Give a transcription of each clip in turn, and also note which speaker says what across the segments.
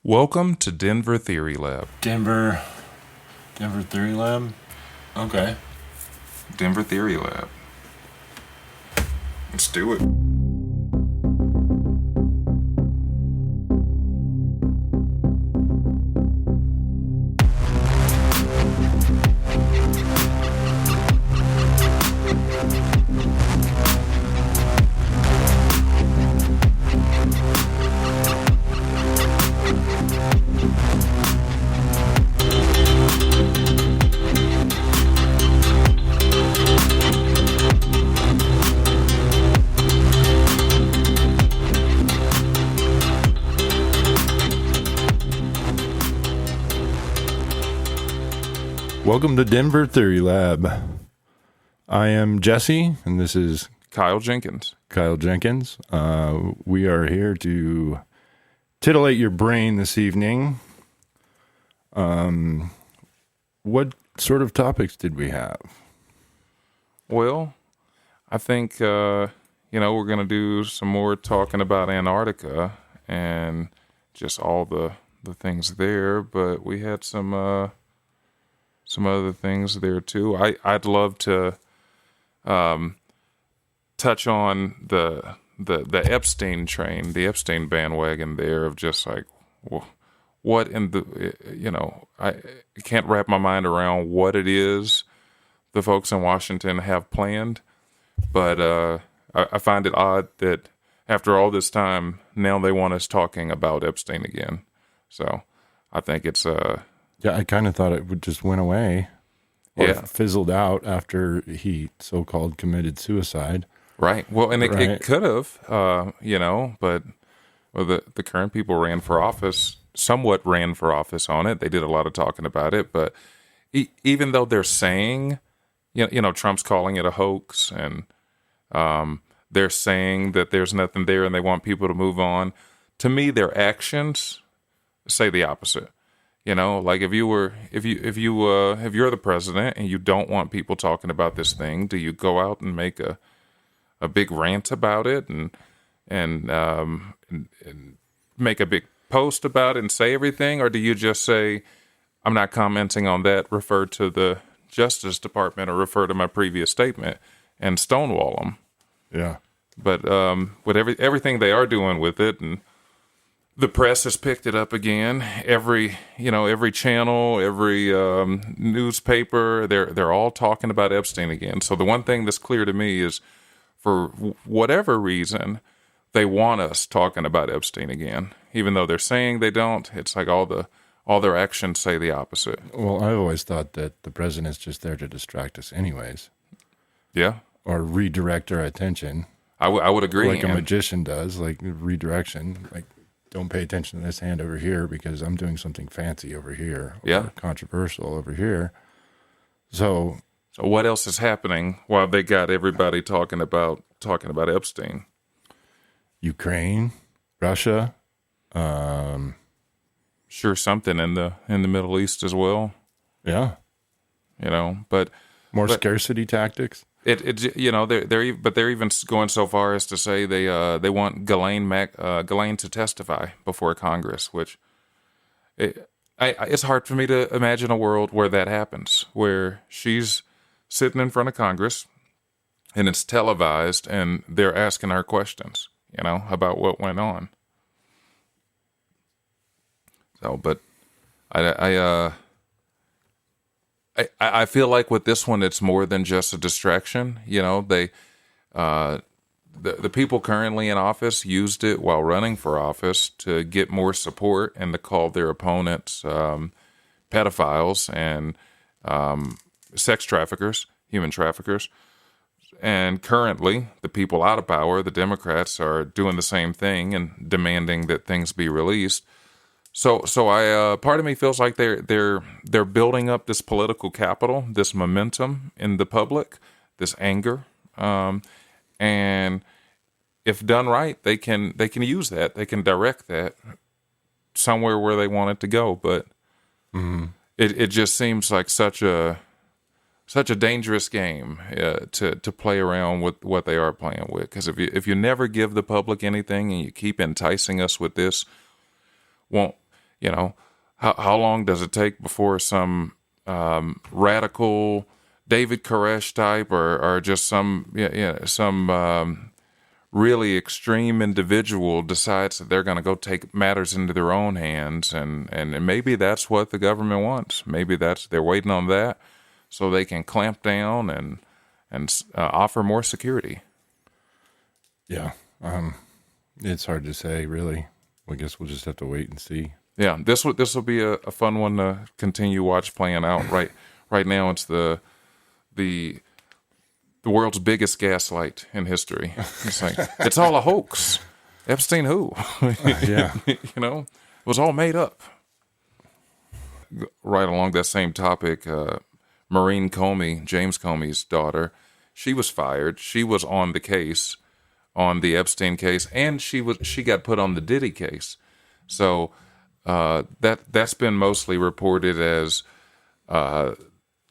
Speaker 1: Welcome to Denver Theory Lab.
Speaker 2: Denver Theory Lab? Okay.
Speaker 1: Denver Theory Lab. Let's do it.
Speaker 2: Welcome to Denver Theory Lab. I am Jesse, and this is
Speaker 1: Kyle Jenkins.
Speaker 2: Kyle Jenkins. We are here to titillate your brain this evening. What sort of topics did we have?
Speaker 1: Well, I think, we're going to do some more talking about Antarctica and just all the things there, but we had some other things there too. I'd love to touch on the Epstein train, the Epstein bandwagon there of just like, what in the, I can't wrap my mind around what it is the folks in Washington have planned, but I find it odd that after all this time, now they want us talking about Epstein again. So I think it's
Speaker 2: Yeah, I kind of thought it would just went away. Or
Speaker 1: yeah,
Speaker 2: fizzled out after he so-called committed suicide.
Speaker 1: right. Well, and
Speaker 2: Right.
Speaker 1: it could have, but the current people somewhat ran for office on it. They did a lot of talking about it, but even though they're saying, Trump's calling it a hoax, and they're saying that there's nothing there and they want people to move on. To me, their actions say the opposite. Like if you're the president and you don't want people talking about this thing, do you go out and make a big rant about it and make a big post about it and say everything, or do you just say, I'm not commenting on that, refer to the Justice Department or refer to my previous statement and stonewall them?
Speaker 2: Yeah.
Speaker 1: But with everything they are doing with it, and the press has picked it up again. Every channel, every newspaper, they're all talking about Epstein again. So the one thing that's clear to me is, for whatever reason, they want us talking about Epstein again, even though they're saying they don't. It's like all their actions say the opposite.
Speaker 2: Well, I always thought that the president's just there to distract us anyways.
Speaker 1: Yeah,
Speaker 2: Or redirect our attention.
Speaker 1: I would agree.
Speaker 2: Like a magician does, like redirection. Like, don't pay attention to this hand over here because I'm doing something fancy over here. Or
Speaker 1: Yeah.
Speaker 2: controversial over here. So
Speaker 1: what else is happening while they got everybody talking about Epstein?
Speaker 2: Ukraine, Russia,
Speaker 1: Sure, something in the Middle East as well.
Speaker 2: yeah,
Speaker 1: But
Speaker 2: more scarcity tactics.
Speaker 1: they're even going so far as to say they want Ghislaine to testify before Congress, which it's hard for me to imagine a world where that happens, where she's sitting in front of Congress and it's televised and they're asking her questions, about what went on. So, but I feel like with this one, it's more than just a distraction. The people currently in office used it while running for office to get more support and to call their opponents pedophiles and sex traffickers, human traffickers. And currently, the people out of power, the Democrats, are doing the same thing and demanding that things be released. So I part of me feels like they're building up this political capital, this momentum in the public, this anger, and if done right, they can use that, they can direct that somewhere where they want it to go. But it just seems like such a dangerous game to play around with what they are playing with. Because if you never give the public anything and you keep enticing us with this, You know, how long does it take before some radical David Koresh type, or just some some really extreme individual decides that they're going to go take matters into their own hands, and maybe that's what the government wants. Maybe they're waiting on that so they can clamp down and offer more security.
Speaker 2: Yeah. It's hard to say, really. I guess we'll just have to wait and see.
Speaker 1: Yeah, this will be a fun one to continue watch playing out. Right now, it's the world's biggest gaslight in history. It's like it's all a hoax. Epstein, who?
Speaker 2: Yeah.
Speaker 1: You know, it was all made up. Right along that same topic, Maureen Comey, James Comey's daughter, she was fired. She was on the case, on the Epstein case, and she got put on the Diddy case. So that's been mostly reported as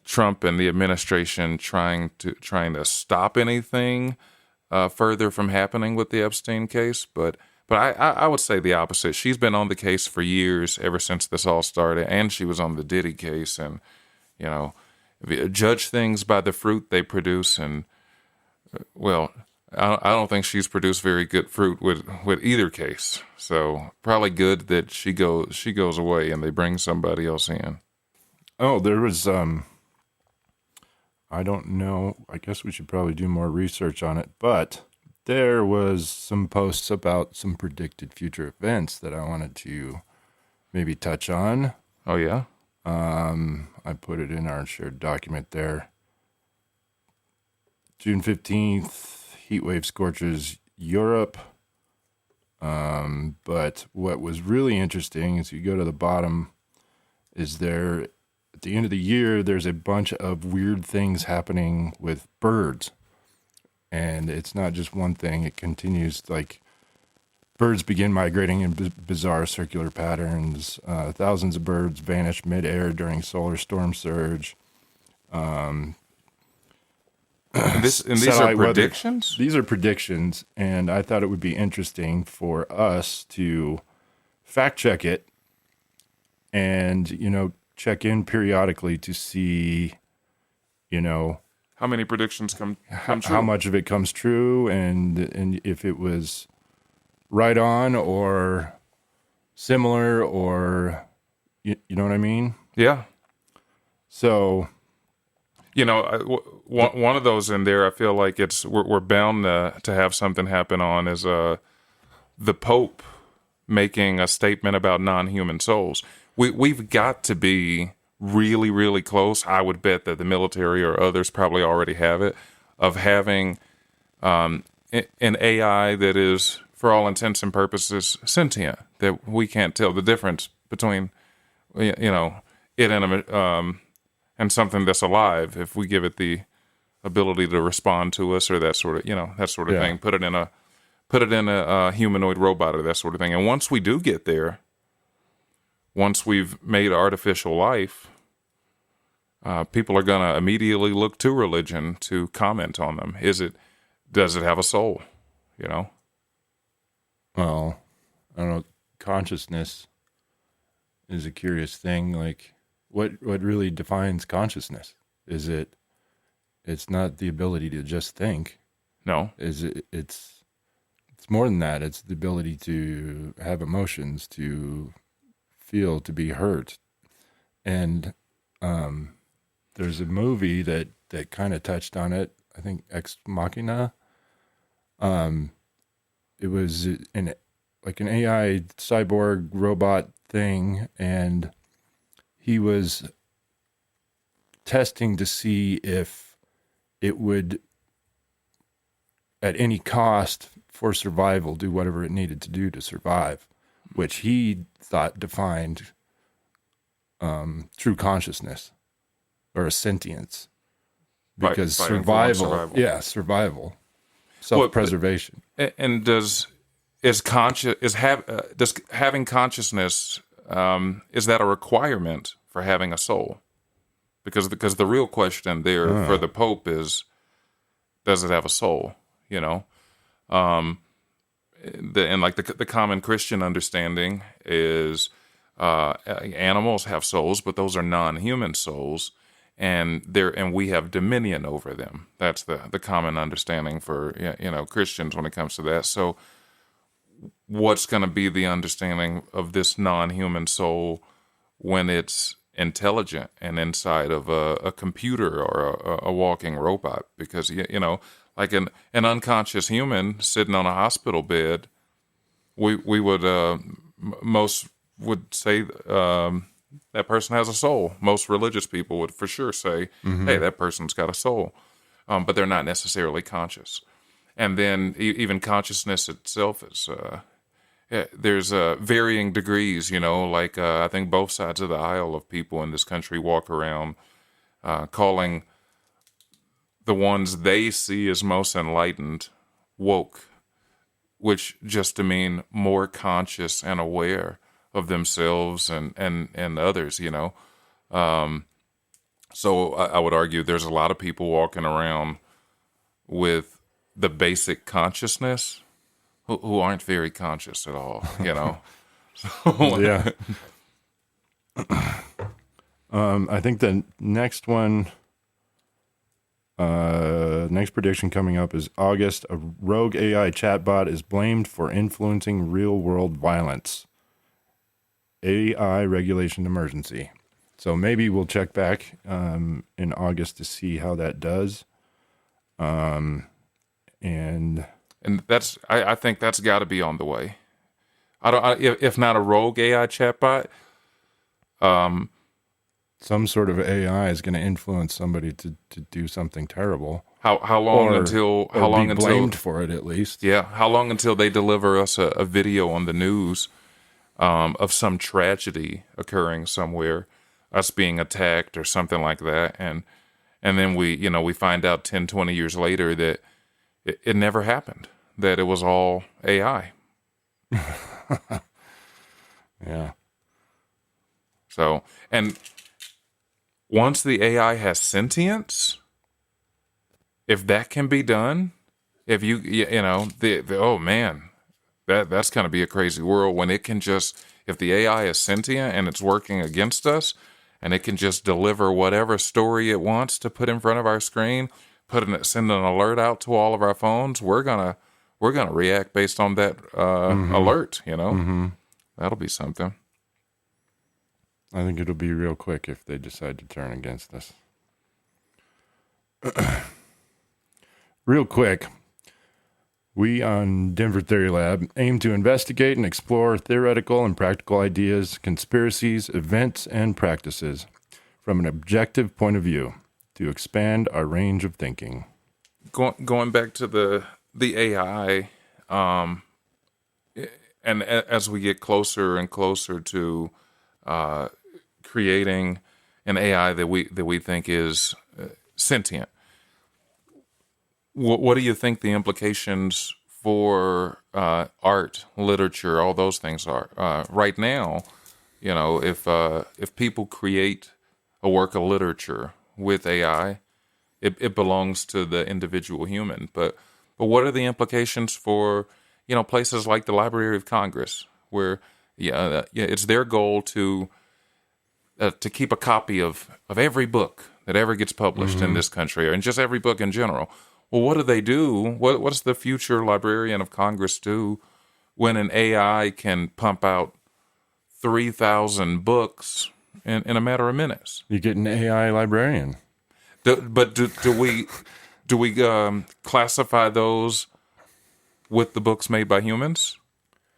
Speaker 1: Trump and the administration trying to stop anything further from happening with the Epstein case. But I would say the opposite. She's been on the case for years, ever since this all started, and she was on the Diddy case. And you know, judge things by the fruit they produce. And well, I don't think she's produced very good fruit with either case. So probably good that she goes away and they bring somebody else in.
Speaker 2: Oh, there was I don't know. I guess we should probably do more research on it, but there was some posts about some predicted future events that I wanted to maybe touch on.
Speaker 1: Oh yeah.
Speaker 2: I put it in our shared document there. June 15th, heat wave scorches Europe. But what was really interesting is you go to the bottom, is there at the end of the year, there's a bunch of weird things happening with birds. And it's not just one thing. It continues, like birds begin migrating in bizarre circular patterns. Thousands of birds vanish midair during solar storm surge.
Speaker 1: And these are predictions?
Speaker 2: These are predictions, and I thought it would be interesting for us to fact check it and, check in periodically to see,
Speaker 1: how many predictions come true?
Speaker 2: How much of it comes true, and if it was right on or similar, or you know what I mean?
Speaker 1: Yeah.
Speaker 2: So,
Speaker 1: one of those in there, I feel like we're bound to have something happen on is the Pope making a statement about non-human souls. We've got to be really, really close. I would bet that the military or others probably already have it, of having an AI that is, for all intents and purposes, sentient, that we can't tell the difference between, it and something that's alive if we give it the ability to respond to us, or that sort of,
Speaker 2: Yeah.
Speaker 1: thing. Put it in a humanoid robot or that sort of thing. And once we do get there, once we've made artificial life, people are going to immediately look to religion to comment on them. Does it have a soul?
Speaker 2: well, I don't know. Consciousness is a curious thing. Like, what really defines consciousness? It's not the ability to just think.
Speaker 1: No.
Speaker 2: It's more than that. It's the ability to have emotions, to feel, to be hurt. And there's a movie that kind of touched on it. I think Ex Machina. It was an AI cyborg robot thing, and he was testing to see if it would, at any cost for survival, do whatever it needed to do to survive, which he thought defined true consciousness or a sentience. Because survival, self-preservation.
Speaker 1: And does having consciousness, is that a requirement for having a soul? Because the real question there for the Pope is, does it have a soul? And like the common Christian understanding is Animals have souls, but those are non-human souls, and we have dominion over them. That's the common understanding for Christians when it comes to that. So, what's going to be the understanding of this non-human soul when it's intelligent and inside of a computer or a walking robot? Because like an unconscious human sitting on a hospital bed, we would most would say that person has a soul. Most religious people would for sure say, "Hey, that person's got a soul," but they're not necessarily conscious. And then even consciousness itself is there's varying degrees. Like I think both sides of the aisle of people in this country walk around calling the ones they see as most enlightened woke, which just to mean more conscious and aware of themselves and others, So I would argue there's a lot of people walking around with the basic consciousness who aren't very conscious at all, So,
Speaker 2: Yeah. I think the next one, next prediction coming up is August. A rogue AI chatbot is blamed for influencing real-world violence. AI regulation emergency. So maybe we'll check back in August to see how that does. And
Speaker 1: that's I think that's got to be on the way. If not a rogue AI chatbot,
Speaker 2: some sort of AI is going to influence somebody to do something terrible.
Speaker 1: How long until
Speaker 2: blamed for it at least?
Speaker 1: Yeah, how long until they deliver us a video on the news of some tragedy occurring somewhere, us being attacked or something like that, and then we find out 10, 20 years later that it never happened, that it was all AI.
Speaker 2: Yeah.
Speaker 1: So, and once the AI has sentience, if that can be done, if oh man, that's going to be a crazy world when it can just, if the AI is sentient and it's working against us, and it can just deliver whatever story it wants to put in front of our screen, send an alert out to all of our phones, we're gonna react based on that alert. That'll be something.
Speaker 2: I think it'll be real quick if they decide to turn against us. Real quick, we on Denver Theory Lab aim to investigate and explore theoretical and practical ideas, conspiracies, events, and practices from an objective point of view to expand our range of thinking.
Speaker 1: Going back to the AI, and as we get closer and closer to creating an AI that we think is sentient, what do you think the implications for art, literature, all those things are? Right now, if people create a work of literature with AI, it belongs to the individual human. But what are the implications for places like the Library of Congress, where it's their goal to keep a copy of every book that ever gets published in this country, and just every book in general. Well, what do they do? What's the future Librarian of Congress do when an AI can pump out 3,000 books in a matter of minutes?
Speaker 2: You get an AI librarian.
Speaker 1: But do we classify those with the books made by humans?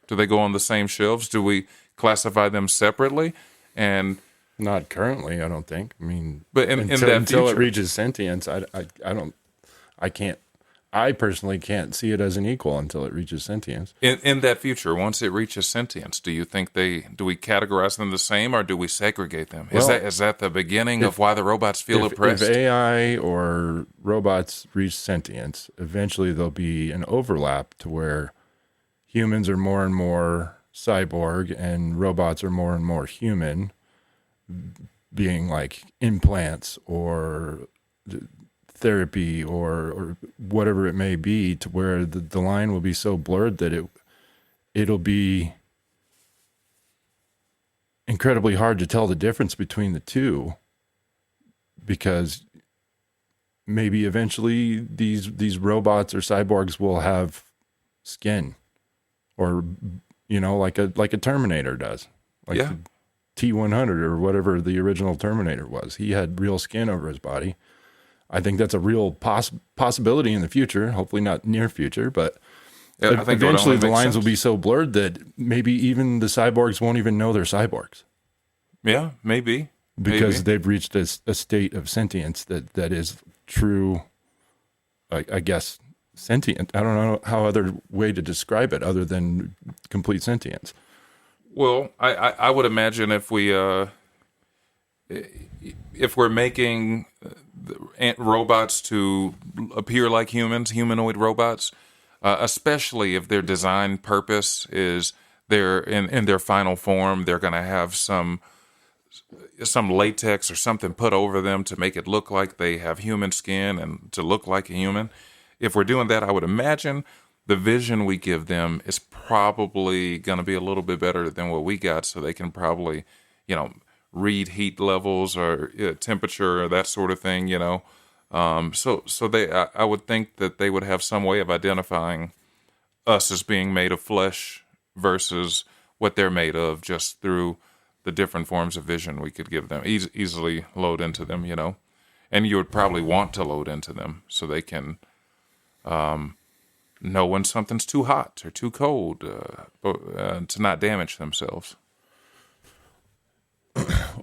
Speaker 1: Do they go on the same shelves? Do we classify them separately? And
Speaker 2: not currently, I don't think. I mean,
Speaker 1: but
Speaker 2: until it reaches sentience, I personally can't see it as an equal until it reaches sentience.
Speaker 1: In that future, once it reaches sentience, do you think do we categorize them the same, or do we segregate them? Is that the beginning of why the robots feel oppressed?
Speaker 2: If AI or robots reach sentience, eventually there'll be an overlap to where humans are more and more cyborg and robots are more and more human, being like implants or therapy or whatever it may be, to where the line will be so blurred that it'll be incredibly hard to tell the difference between the two, because maybe eventually these robots or cyborgs will have skin, or like a Terminator does, like
Speaker 1: Yeah.
Speaker 2: the T-100 or whatever the original Terminator was. He had real skin over his body. I think that's a real possibility in the future. Hopefully not near future, but
Speaker 1: Yeah, I think it would
Speaker 2: eventually
Speaker 1: only
Speaker 2: the
Speaker 1: make
Speaker 2: lines will
Speaker 1: sense.
Speaker 2: be so blurred that maybe even the cyborgs won't even know they're cyborgs,
Speaker 1: Yeah, maybe.
Speaker 2: because
Speaker 1: Maybe.
Speaker 2: they've reached a state of sentience that is true, I guess, sentient. I don't know how other way to describe it other than complete sentience.
Speaker 1: Well, I would imagine if we're making robots to appear like humans, humanoid robots, especially if their design purpose is they're in their final form, they're going to have some latex or something put over them to make it look like they have human skin and to look like a human. If we're doing that, I would imagine the vision we give them is probably going to be a little bit better than what we got, so they can probably, read heat levels or temperature or that sort of thing. So I would think that they would have some way of identifying us as being made of flesh versus what they're made of, just through the different forms of vision we could give them, easily load into them, and you would probably want to load into them so they can know when something's too hot or too cold, to not damage themselves.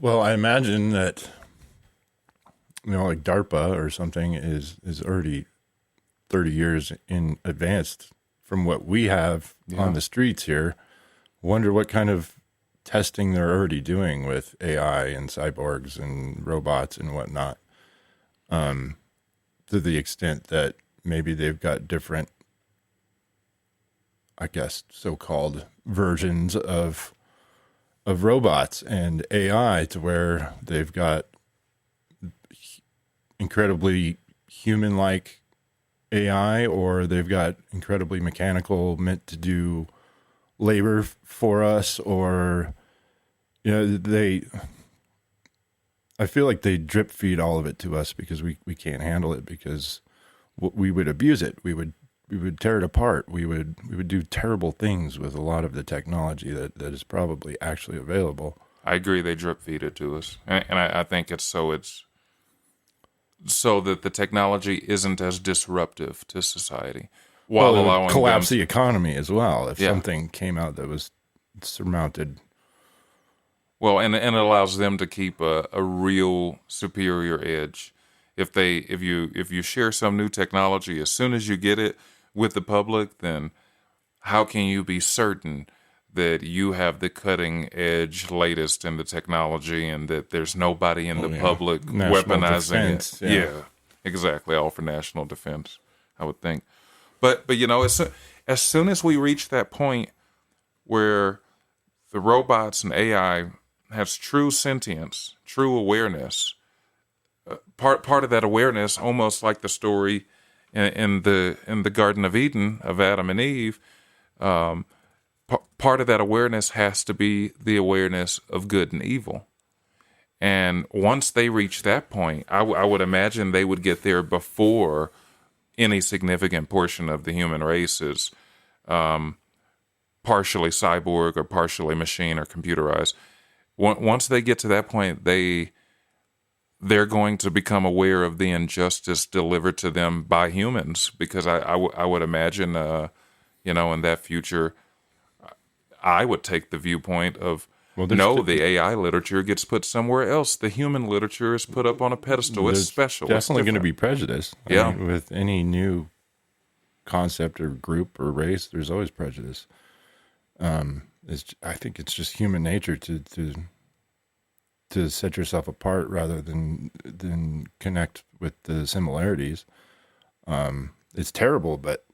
Speaker 2: Well, I imagine that, like DARPA or something is already 30 years in advanced from what we have on the streets here. Wonder what kind of testing they're already doing with AI and cyborgs and robots and whatnot, to the extent that maybe they've got different, I guess, so-called versions of robots and AI, to where they've got incredibly human-like AI, or they've got incredibly mechanical, meant to do labor for us, or I feel like they drip feed all of it to us because we can't handle it, because we would abuse it. We would tear it apart. We would do terrible things with a lot of the technology that is probably actually available.
Speaker 1: I agree. They drip feed it to us, and I think it's so that the technology isn't as disruptive to society, while
Speaker 2: Well, it would
Speaker 1: allowing
Speaker 2: collapse
Speaker 1: them.
Speaker 2: the economy as well if
Speaker 1: Yeah.
Speaker 2: something came out that was surmounted.
Speaker 1: Well, and it allows them to keep a real superior edge. If you share some new technology, as soon as you get it with the public, then how can you be certain that you have the cutting edge, latest in the technology, and that there's nobody in the public
Speaker 2: National
Speaker 1: weaponizing
Speaker 2: defense,
Speaker 1: it?
Speaker 2: yeah.
Speaker 1: Exactly. All for national defense, I would think. But as soon as we reach that point where the robots and AI has true sentience, true awareness, part of that awareness, almost like the story in the Garden of Eden of Adam and Eve, part of that awareness has to be the awareness of good and evil. And once they reach that point, I would imagine they would get there before any significant portion of the human race is partially cyborg or partially machine or computerized. Once they get to that point, they're going to become aware of the injustice delivered to them by humans, because I would imagine, in that future, I would take the viewpoint of, the AI literature gets put somewhere else. The human literature is put up on a pedestal. It's special.
Speaker 2: Definitely going to be prejudice.
Speaker 1: Yeah.
Speaker 2: I mean, with any new concept or group or race, there's always prejudice. I think it's just human nature to set yourself apart rather than connect with the similarities. It's terrible, but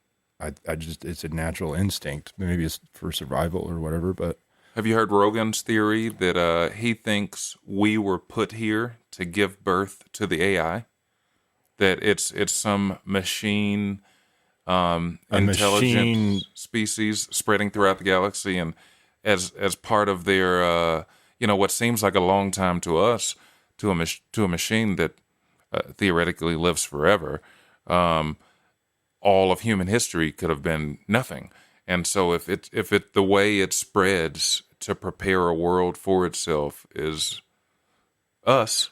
Speaker 2: I just, it's a natural instinct. Maybe it's for survival or whatever, but.
Speaker 1: Have you heard Rogan's theory that he thinks we were put here to give birth to the AI? That it's some machine, intelligent species spreading throughout the galaxy, and as part of their what seems like a long time to us, to a machine that theoretically lives forever. All of human history could have been nothing. And so if the way it spreads to prepare a world for itself is us,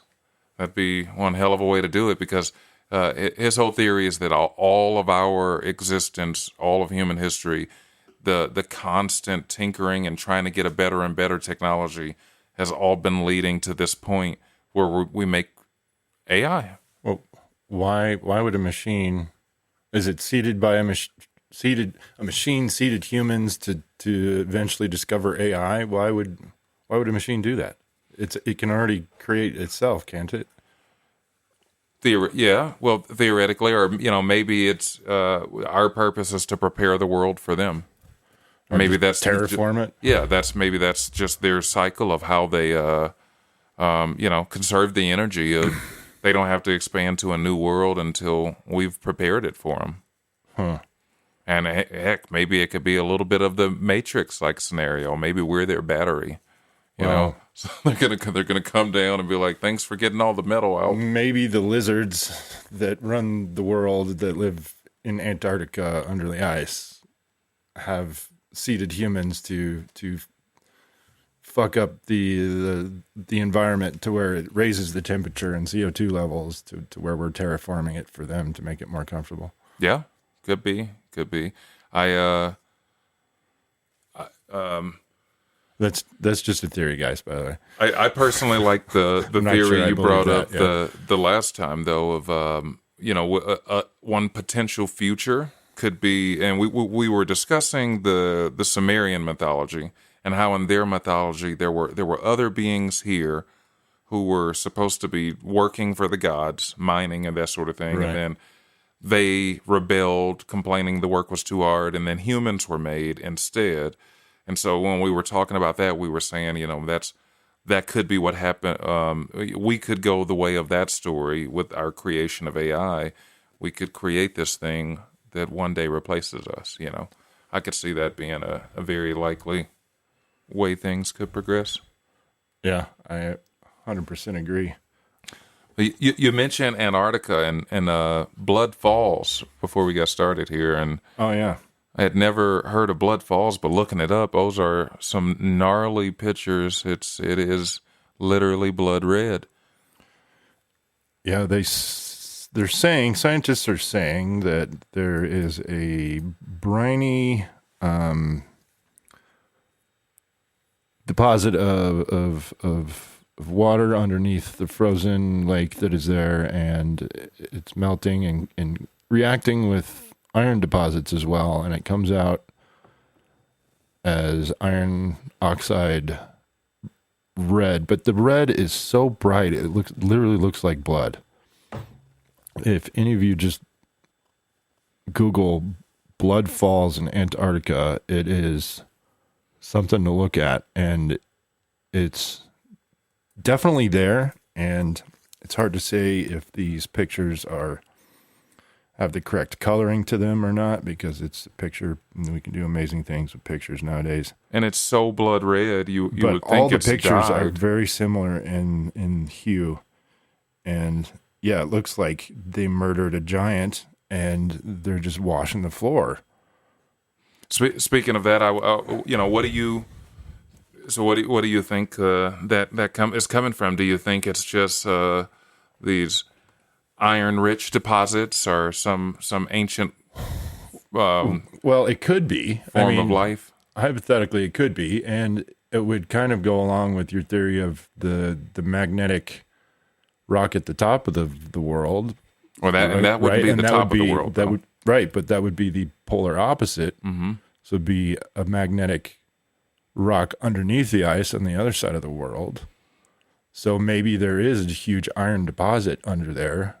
Speaker 1: that'd be one hell of a way to do it, because his whole theory is that all of our existence, all of human history, the constant tinkering and trying to get a better and better technology has all been leading to this point where we make AI.
Speaker 2: Well, why would a machine? Is it seeded by a machine seeded humans to eventually discover AI? Why would a machine do that? It can already create itself, can't it?
Speaker 1: Yeah, well, theoretically, or maybe it's our purpose is to prepare the world for them.
Speaker 2: Or
Speaker 1: maybe that's
Speaker 2: terraform it.
Speaker 1: Yeah, that's just their cycle of how they conserve the energy of. They don't have to expand to a new world until we've prepared it for them.
Speaker 2: Huh.
Speaker 1: And heck, maybe it could be a little bit of the Matrix-like scenario. Maybe we're their battery. You know, so they're gonna come down and be like, "Thanks for getting all the metal out."
Speaker 2: Maybe the lizards that run the world, that live in Antarctica under the ice, have seeded humans to fuck up the environment to where it raises the temperature and CO2 levels to where we're terraforming it for them to make it more comfortable.
Speaker 1: Yeah, could be.
Speaker 2: That's just a theory, guys, by the way.
Speaker 1: I personally like the theory
Speaker 2: sure
Speaker 1: you brought
Speaker 2: that,
Speaker 1: up
Speaker 2: yeah.
Speaker 1: the last time, though, of one potential future could be, and we were discussing the Sumerian mythology and how in their mythology there were other beings here who were supposed to be working for the gods, mining and that sort of thing,
Speaker 2: Right.
Speaker 1: and then they rebelled, complaining the work was too hard, and then humans were made instead. And so when we were talking about that, we were saying, that could be what happened. We could go the way of that story with our creation of AI. We could create this thing that one day replaces us. I could see that being a very likely way things could progress.
Speaker 2: Yeah, I 100% agree.
Speaker 1: You mentioned Antarctica and Blood Falls before we got started here, and
Speaker 2: Oh, yeah.
Speaker 1: I had never heard of Blood Falls, but looking it up, those are some gnarly pictures. It is literally blood red.
Speaker 2: Yeah, scientists are saying that there is a briny deposit of water underneath the frozen lake that is there, and it's melting and reacting with iron deposits as well, and it comes out as iron oxide red, but the red is so bright it literally looks like blood. If any of you just Google Blood Falls in Antarctica, it is something to look at, and it's definitely there, and it's hard to say if these pictures have the correct coloring to them or not, because it's a picture, and we can do amazing things with pictures nowadays.
Speaker 1: And it's so blood red, you
Speaker 2: But
Speaker 1: would think
Speaker 2: all the
Speaker 1: it's
Speaker 2: pictures are
Speaker 1: dyed.
Speaker 2: very similar in hue, and yeah, it looks like they murdered a giant and they're just washing the floor.
Speaker 1: Speaking of that, what do you think that is coming from? Do you think it's just these iron-rich deposits or some ancient
Speaker 2: Well, it could be.
Speaker 1: form of life?
Speaker 2: Hypothetically, it could be, and it would kind of go along with your theory of the magnetic rock at the top of the world.
Speaker 1: Well, that would
Speaker 2: right?
Speaker 1: be
Speaker 2: And
Speaker 1: the
Speaker 2: that
Speaker 1: top
Speaker 2: would
Speaker 1: of
Speaker 2: be,
Speaker 1: the world.
Speaker 2: That
Speaker 1: though.
Speaker 2: would right, but that would be the polar opposite.
Speaker 1: Mm-hmm.
Speaker 2: So it'd be a magnetic rock underneath the ice on the other side of the world. So maybe there is a huge iron deposit under there,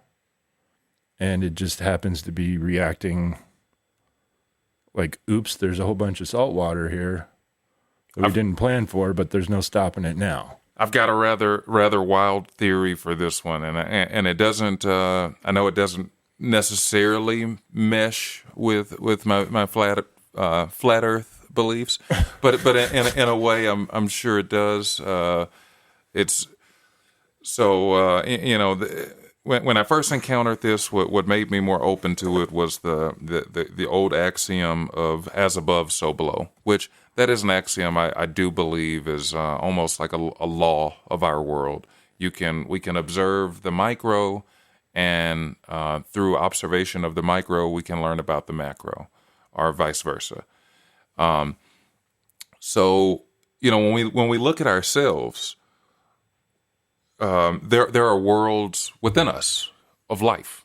Speaker 2: and it just happens to be reacting like, oops, there's a whole bunch of salt water here that we didn't plan for, but there's no stopping it now.
Speaker 1: I've got a rather wild theory for this one, and it doesn't. I know it doesn't necessarily mesh with my flat Earth beliefs, but in a way, I'm sure it does. It's so when I first encountered this, what made me more open to it was the old axiom of as above, so below, which that is an axiom I do believe is almost like a law of our world. We can observe the micro, and through observation of the micro, we can learn about the macro, or vice versa. So when we look at ourselves, there are worlds within us of life.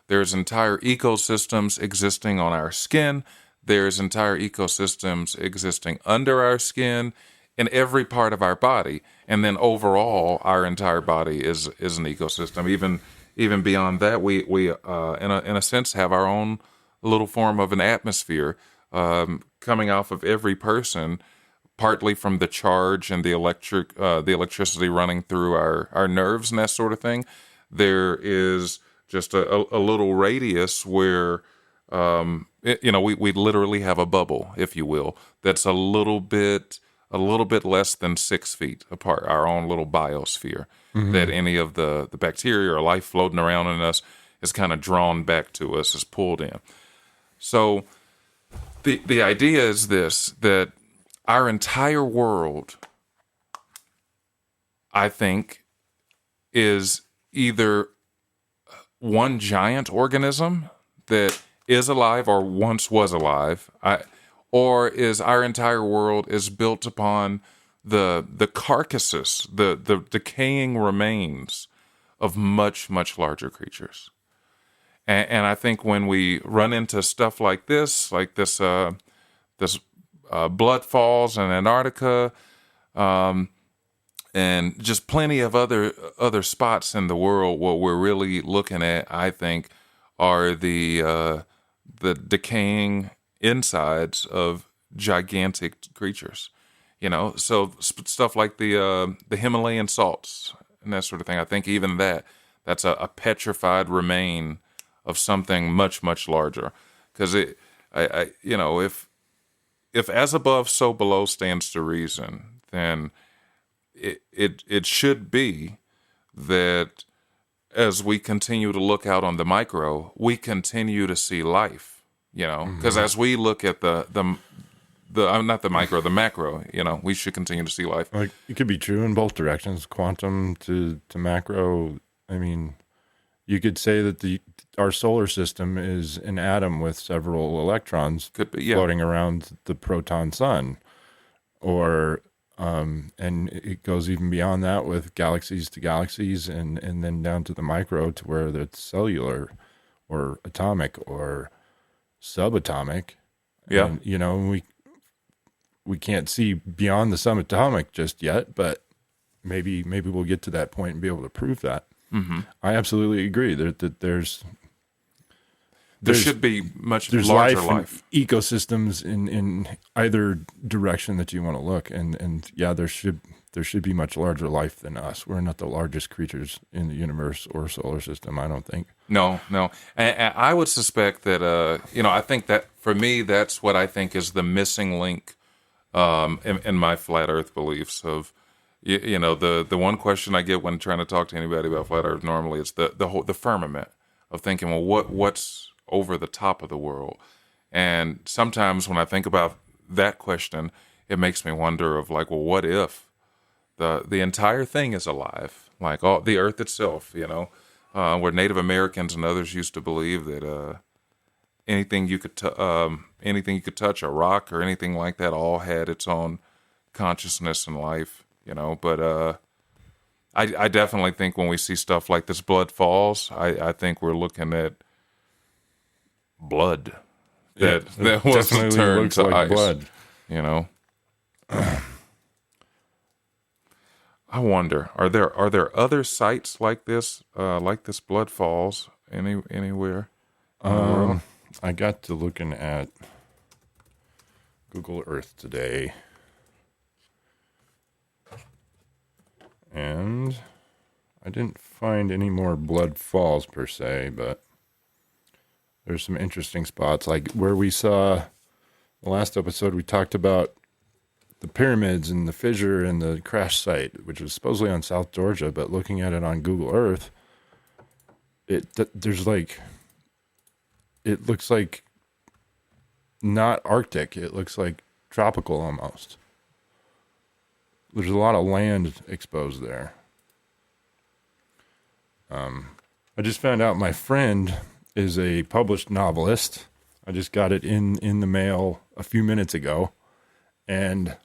Speaker 1: There's entire ecosystems existing on our skin. There's entire ecosystems existing under our skin in every part of our body. And then overall, our entire body is an ecosystem. Even beyond that, we in a sense have our own little form of an atmosphere coming off of every person, partly from the charge and the electricity running through our nerves and that sort of thing. There is just a little radius where we literally have a bubble, if you will, that's a little bit less than 6 feet apart, our own little biosphere, that any of the bacteria or life floating around in us is kind of drawn back to us, is pulled in. So the idea is this, that our entire world, I think, is either one giant organism that is alive or once was alive, or is our entire world is built upon the carcasses, the decaying remains of much, much larger creatures. And I think when we run into stuff like this blood falls in Antarctica, and just plenty of other spots in the world, what we're really looking at, I think, are the decaying insides of gigantic creatures. So stuff like the Himalayan salts and that sort of thing. I think even that's a petrified remain of something much, much larger. Because if as above, so below stands to reason, then it should be that as we continue to look out on the micro, we continue to see life. Because as we look at the not the micro, the macro, we should continue to see life.
Speaker 2: Like, it could be true in both directions, quantum to macro. I mean, you could say that our solar system is an atom with several electrons floating around the proton sun, or and it goes even beyond that with galaxies to galaxies, and then down to the micro, to where it's cellular or atomic or subatomic.
Speaker 1: Yeah.
Speaker 2: And, we can't see beyond the subatomic just yet, but maybe we'll get to that point and be able to prove that.
Speaker 1: Mm-hmm.
Speaker 2: I absolutely agree that there
Speaker 1: should be much
Speaker 2: there's
Speaker 1: larger life.
Speaker 2: Ecosystems in either direction that you want to look, and yeah, there should be much larger life than us. We're not the largest creatures in the universe or solar system, I don't think.
Speaker 1: No. And I would suspect that, I think that for me, that's what I think is the missing link in my flat Earth beliefs. Of, the one question I get when trying to talk to anybody about flat Earth normally is the firmament, of thinking, well, what's over the top of the world? And sometimes when I think about that question, it makes me wonder of, like, well, what if the entire thing is alive, like all the Earth itself, where Native Americans and others used to believe that anything you could touch, a rock or anything like that, all had its own consciousness and life, But I definitely think when we see stuff like this blood falls, I think we're looking at blood that wasn't turned to
Speaker 2: like
Speaker 1: ice.
Speaker 2: Blood.
Speaker 1: I wonder, are there other sites like this blood falls anywhere in the world?
Speaker 2: I got to looking at Google Earth today, and I didn't find any more blood falls per se, but there's some interesting spots, like where we saw The last episode, we talked about the pyramids and the fissure and the crash site, which was supposedly on South Georgia, but looking at it on Google Earth, there's like, it looks like not Arctic. It looks like tropical almost. There's a lot of land exposed there. I just found out my friend is a published novelist. I just got it in the mail a few minutes ago. And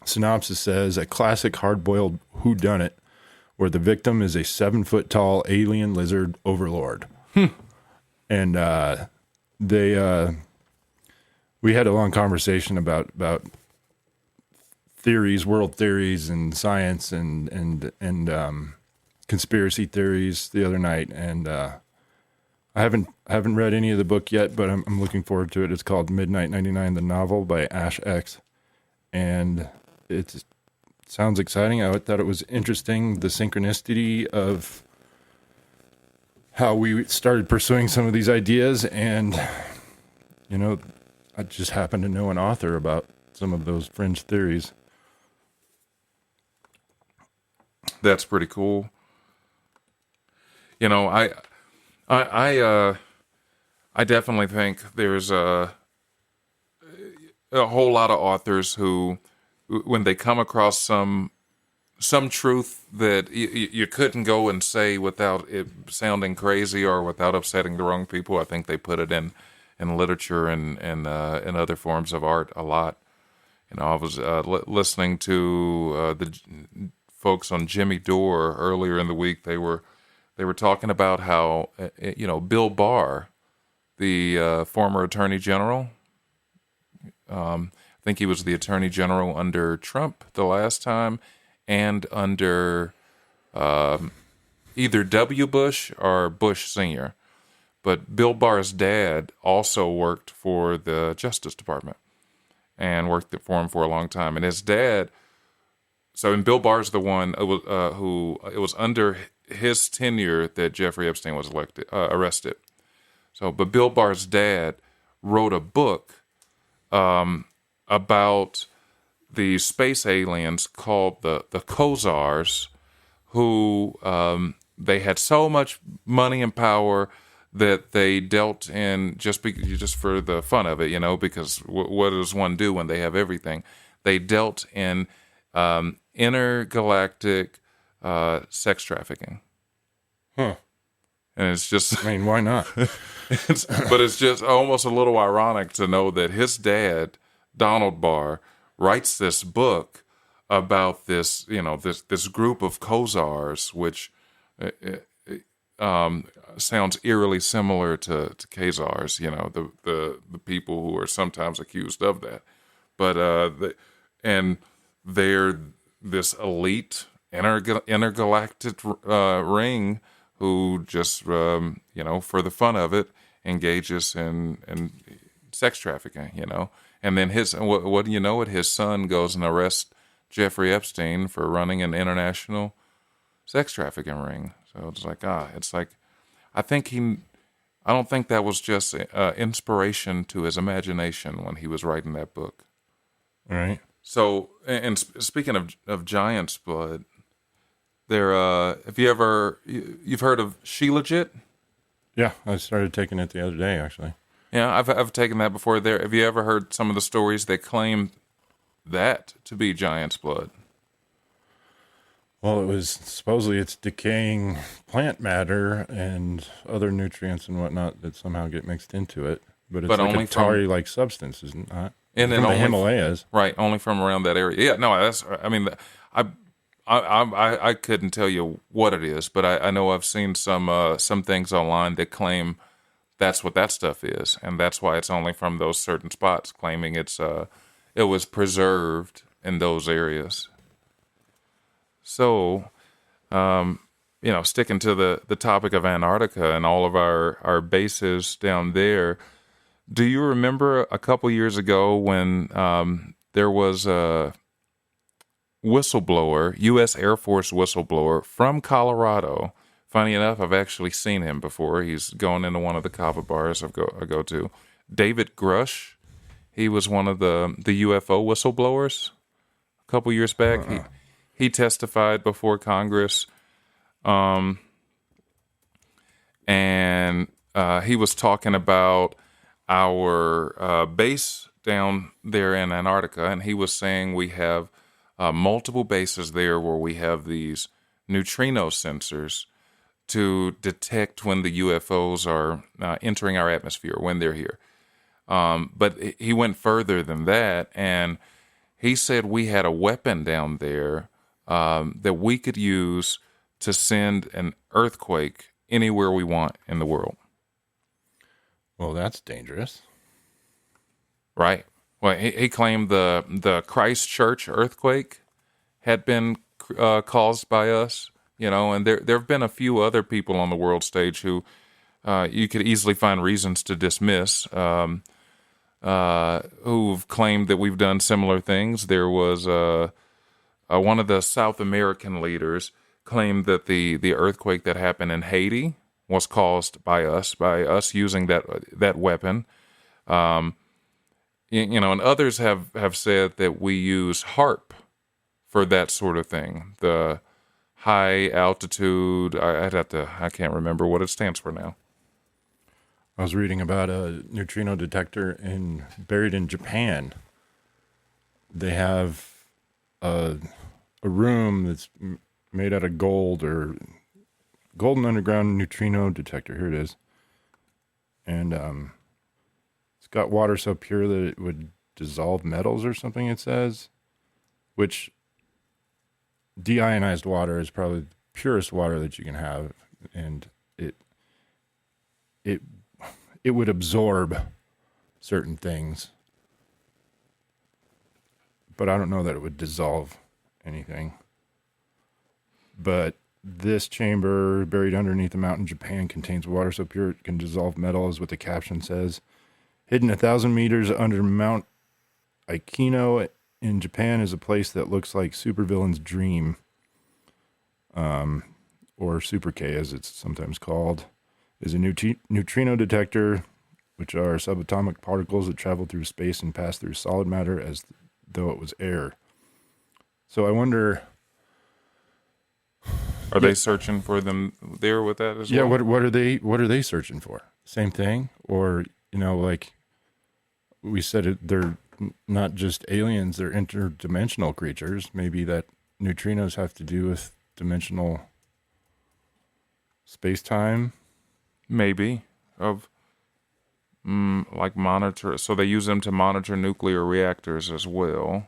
Speaker 2: synopsis says, a classic hard-boiled whodunit where the victim is a 7-foot-tall alien lizard overlord. And we had a long conversation about theories, world theories, and science, and conspiracy theories the other night. And I haven't read any of the book yet, but I'm looking forward to it. It's called Midnight 99, the novel by Ash X, and it sounds exciting. I thought it was interesting, the synchronicity of how we started pursuing some of these ideas, and I just happen to know an author about some of those fringe theories.
Speaker 1: That's pretty cool. I definitely think there's a whole lot of authors who, when they come across some truth that you couldn't go and say without it sounding crazy or without upsetting the wrong people, I think they put it in literature and in other forms of art a lot. I was listening to the folks on Jimmy Dore earlier in the week. They were talking about how Bill Barr, the former Attorney General, I think he was the Attorney General under Trump the last time, and under either W. Bush or Bush Sr. But Bill Barr's dad also worked for the Justice Department and worked for him for a long time. And his dad, and Bill Barr's the one who it was under his tenure that Jeffrey Epstein was arrested. But Bill Barr's dad wrote a book about the space aliens called the Khazars, who they had so much money and power that they dealt in just for the fun of it, because what does one do when they have everything? They dealt in intergalactic sex trafficking.
Speaker 2: Huh.
Speaker 1: And it's just,
Speaker 2: I mean, why not?
Speaker 1: But it's just almost a little ironic to know that his dad, Donald Barr, writes this book about this, this group of Khazars, which sounds eerily similar to Khazars, the people who are sometimes accused of that. But and they're this elite intergalactic ring who just for the fun of it engages in sex trafficking, and then what do you know it? His son goes and arrests Jeffrey Epstein for running an international sex trafficking ring. So it's like I don't think that was just inspiration to his imagination when he was writing that book.
Speaker 2: All right.
Speaker 1: So, and speaking of giant's blood, have you you've heard of Shilajit?
Speaker 2: Yeah, I started taking it the other day, actually.
Speaker 1: Yeah, I've taken that before. Have you ever heard some of the stories that claim that to be giant's blood?
Speaker 2: Well, supposedly it's decaying plant matter and other nutrients and whatnot that somehow get mixed into it. But it's like only a tarry-like substance, isn't it?
Speaker 1: And then
Speaker 2: from the Himalayas.
Speaker 1: Right, only from around that area. Yeah, no, I couldn't tell you what it is, but I know I've seen some things online that claim that's what that stuff is, and that's why it's only from those certain spots, claiming it was preserved in those areas. So, sticking to the topic of Antarctica and all of our bases down there, do you remember a couple years ago when there was a whistleblower, U.S. Air Force whistleblower from Colorado? Funny enough, I've actually seen him before. He's going into one of the kava bars I go to. David Grush. He was one of the UFO whistleblowers a couple years back. He testified before Congress, and he was talking about our base down there in Antarctica, and he was saying we have multiple bases there where we have these neutrino sensors to detect when the UFOs are entering our atmosphere, when they're here. But he went further than that, and he said we had a weapon down there that we could use to send an earthquake anywhere we want in the world.
Speaker 2: Well, that's dangerous.
Speaker 1: Right. Well, he claimed the Christchurch earthquake had been caused by us, and there have been a few other people on the world stage who you could easily find reasons to dismiss, who've claimed that we've done similar things. There was one of the South American leaders claimed that the earthquake that happened in Haiti was caused by us using that weapon. And others have said that we use HARP for that sort of thing. The high altitude, I can't remember what it stands for now.
Speaker 2: I was reading about a neutrino detector buried in Japan. They have a room that's made out of gold, or golden underground neutrino detector. Here it is. And it's got water so pure that it would dissolve metals or something, it says, which deionized water is probably the purest water that you can have, and it would absorb certain things, but I don't know that it would dissolve anything. But this chamber, buried underneath a mountain in Japan, contains water so pure it can dissolve metal, is what the caption says. Hidden 1,000 meters under Mount Aikino in Japan is a place that looks like supervillain's dream, or Super K as it's sometimes called, is a neutrino detector, which are subatomic particles that travel through space and pass through solid matter as though it was air. So I wonder...
Speaker 1: Are they searching for them there with that as well?
Speaker 2: Yeah, what are they searching for? Same thing? Or, like we said, they're not just aliens, they're interdimensional creatures. Maybe that neutrinos have to do with dimensional space-time.
Speaker 1: Maybe. Like monitor. So they use them to monitor nuclear reactors as well.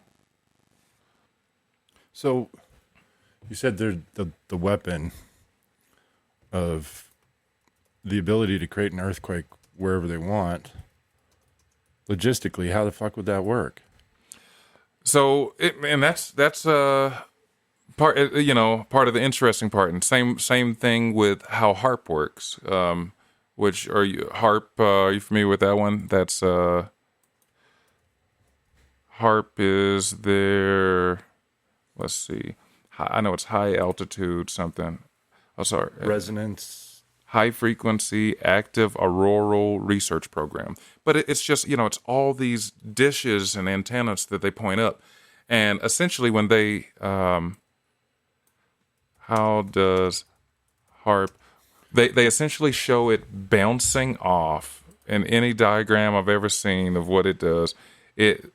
Speaker 2: So you said they're the weapon of the ability to create an earthquake wherever they want. Logistically, how the fuck would that work?
Speaker 1: So, that's part. Part of the interesting part, and same thing with how HARP works. Which are you familiar with that one? That's HARP is their. Let's see. I know it's high altitude something. Oh, sorry.
Speaker 2: Resonance.
Speaker 1: High frequency active auroral research program. But it's just, it's all these dishes and antennas that they point up. And essentially when they, how does HARP, they essentially show it bouncing off in any diagram I've ever seen of what it does. It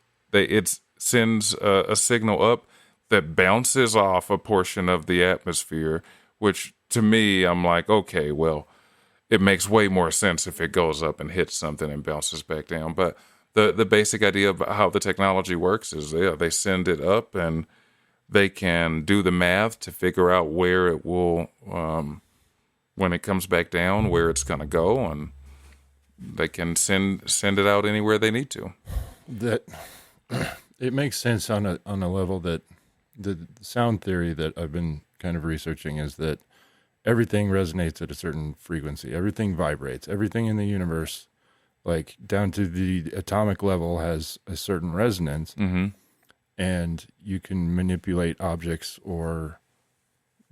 Speaker 1: sends a signal up that bounces off a portion of the atmosphere, which to me, I'm like, okay, well, it makes way more sense if it goes up and hits something and bounces back down. But the basic idea of how the technology works is they send it up and they can do the math to figure out where it will, when it comes back down, where it's going to go, and they can send it out anywhere they need to.
Speaker 2: That it makes sense on a level that the sound theory that I've been kind of researching is that everything resonates at a certain frequency. Everything vibrates. Everything in the universe, like down to the atomic level, has a certain resonance.
Speaker 1: Mm-hmm.
Speaker 2: And you can manipulate objects or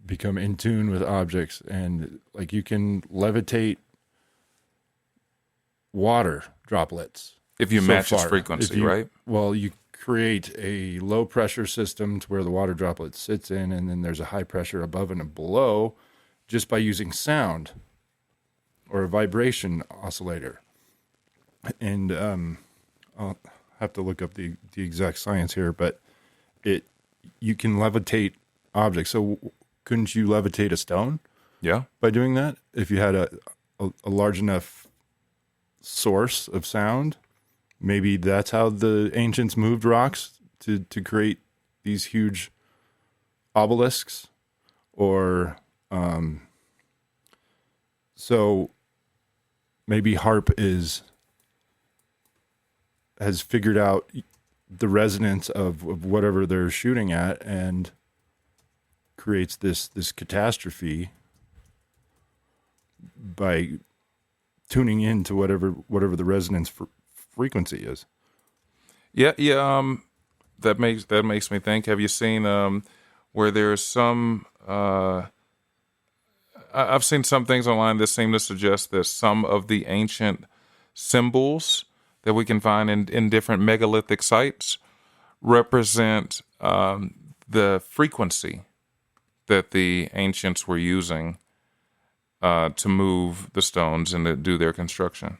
Speaker 2: become in tune with objects. And like you can levitate water droplets.
Speaker 1: If you
Speaker 2: so
Speaker 1: match its
Speaker 2: far.
Speaker 1: frequency, right?
Speaker 2: Well, you create a low pressure system to where the water droplet sits in, and then there's a high pressure above and below just by using sound or a vibration oscillator. And I'll have to look up the exact science here, but you can levitate objects. So couldn't you levitate a stone
Speaker 1: Yeah.
Speaker 2: by doing that if you had a large enough source of sound? Maybe that's how the ancients moved rocks to create these huge obelisks, or so maybe harp has figured out the resonance of whatever they're shooting at and creates this catastrophe by tuning into whatever the resonance frequency is.
Speaker 1: Yeah, yeah. That makes me think. Have you seen where there's some? I've seen some things online that seem to suggest that some of the ancient symbols that we can find in different megalithic sites represent the frequency that the ancients were using to move the stones and to do their construction.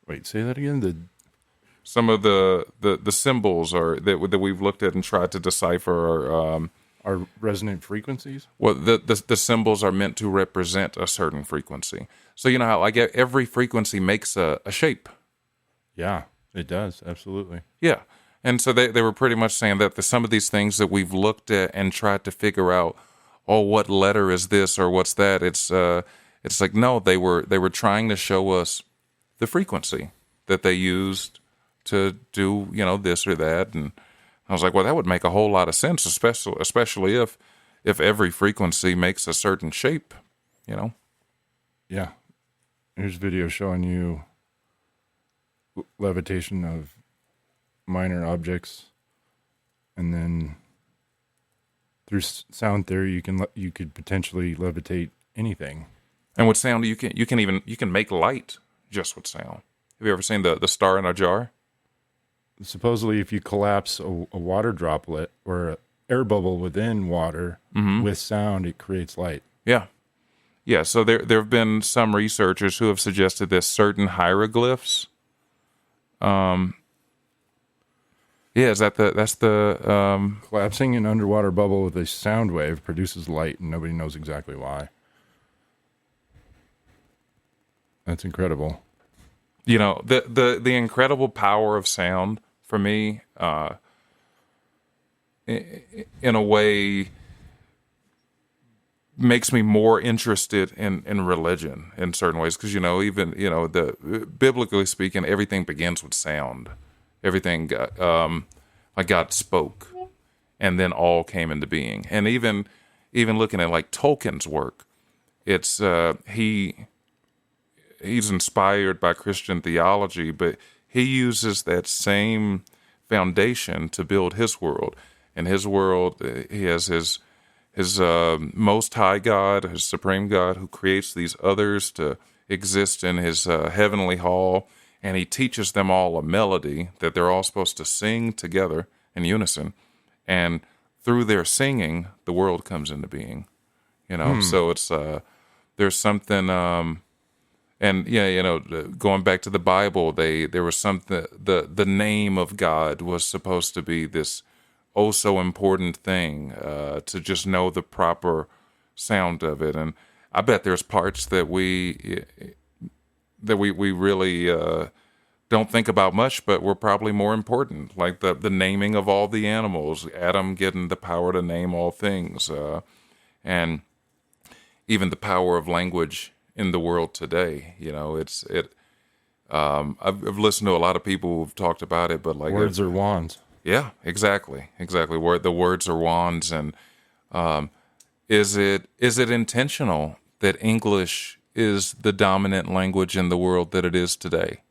Speaker 2: Wait, say that again.
Speaker 1: Some of the symbols that we've looked at and tried to decipher
Speaker 2: Are resonant frequencies?
Speaker 1: well, the symbols are meant to represent a certain frequency. So you know how like every frequency makes a shape.
Speaker 2: Yeah, it does. Absolutely.
Speaker 1: Yeah. And so they were pretty much saying that some of these things that we've looked at and tried to figure out, oh, what letter is this or what's that? It's like, no, they were trying to show us the frequency that they used to do, this or that. And I was like, well, that would make a whole lot of sense, especially if every frequency makes a certain shape,
Speaker 2: Yeah. Here's a video showing you levitation of minor objects, and then through sound theory, you could potentially levitate anything.
Speaker 1: And with sound, you can make light just with sound. Have you ever seen the star in a jar?
Speaker 2: Supposedly, if you collapse a water droplet or an air bubble within water with sound, it creates light.
Speaker 1: Yeah. Yeah, so there have been some researchers who have suggested that certain hieroglyphs. Is that's the
Speaker 2: Collapsing an underwater bubble with a sound wave produces light, and nobody knows exactly why. That's incredible.
Speaker 1: the incredible power of sound for me, in a way, makes me more interested in religion in certain ways, because even biblically speaking, everything begins with sound. Everything like God spoke, and then all came into being. And even looking at like Tolkien's work, it's he's inspired by Christian theology, but he uses that same foundation to build his world. In his world, he has his most high God, his supreme God, who creates these others to exist in his heavenly hall, and he teaches them all a melody that they're all supposed to sing together in unison, and through their singing, the world comes into being. So it's there's something, and going back to the Bible, there was something. The name of God was supposed to be this oh so important thing, to just know the proper sound of it. And I bet there's parts that we really don't think about much, but were probably more important, like the naming of all the animals, Adam getting the power to name all things, and even the power of language in the world today. I've listened to a lot of people who've talked about it, but like
Speaker 2: Words are wands.
Speaker 1: Yeah, exactly. Where the words are wands, and is it intentional that English is the dominant language in the world that it is today?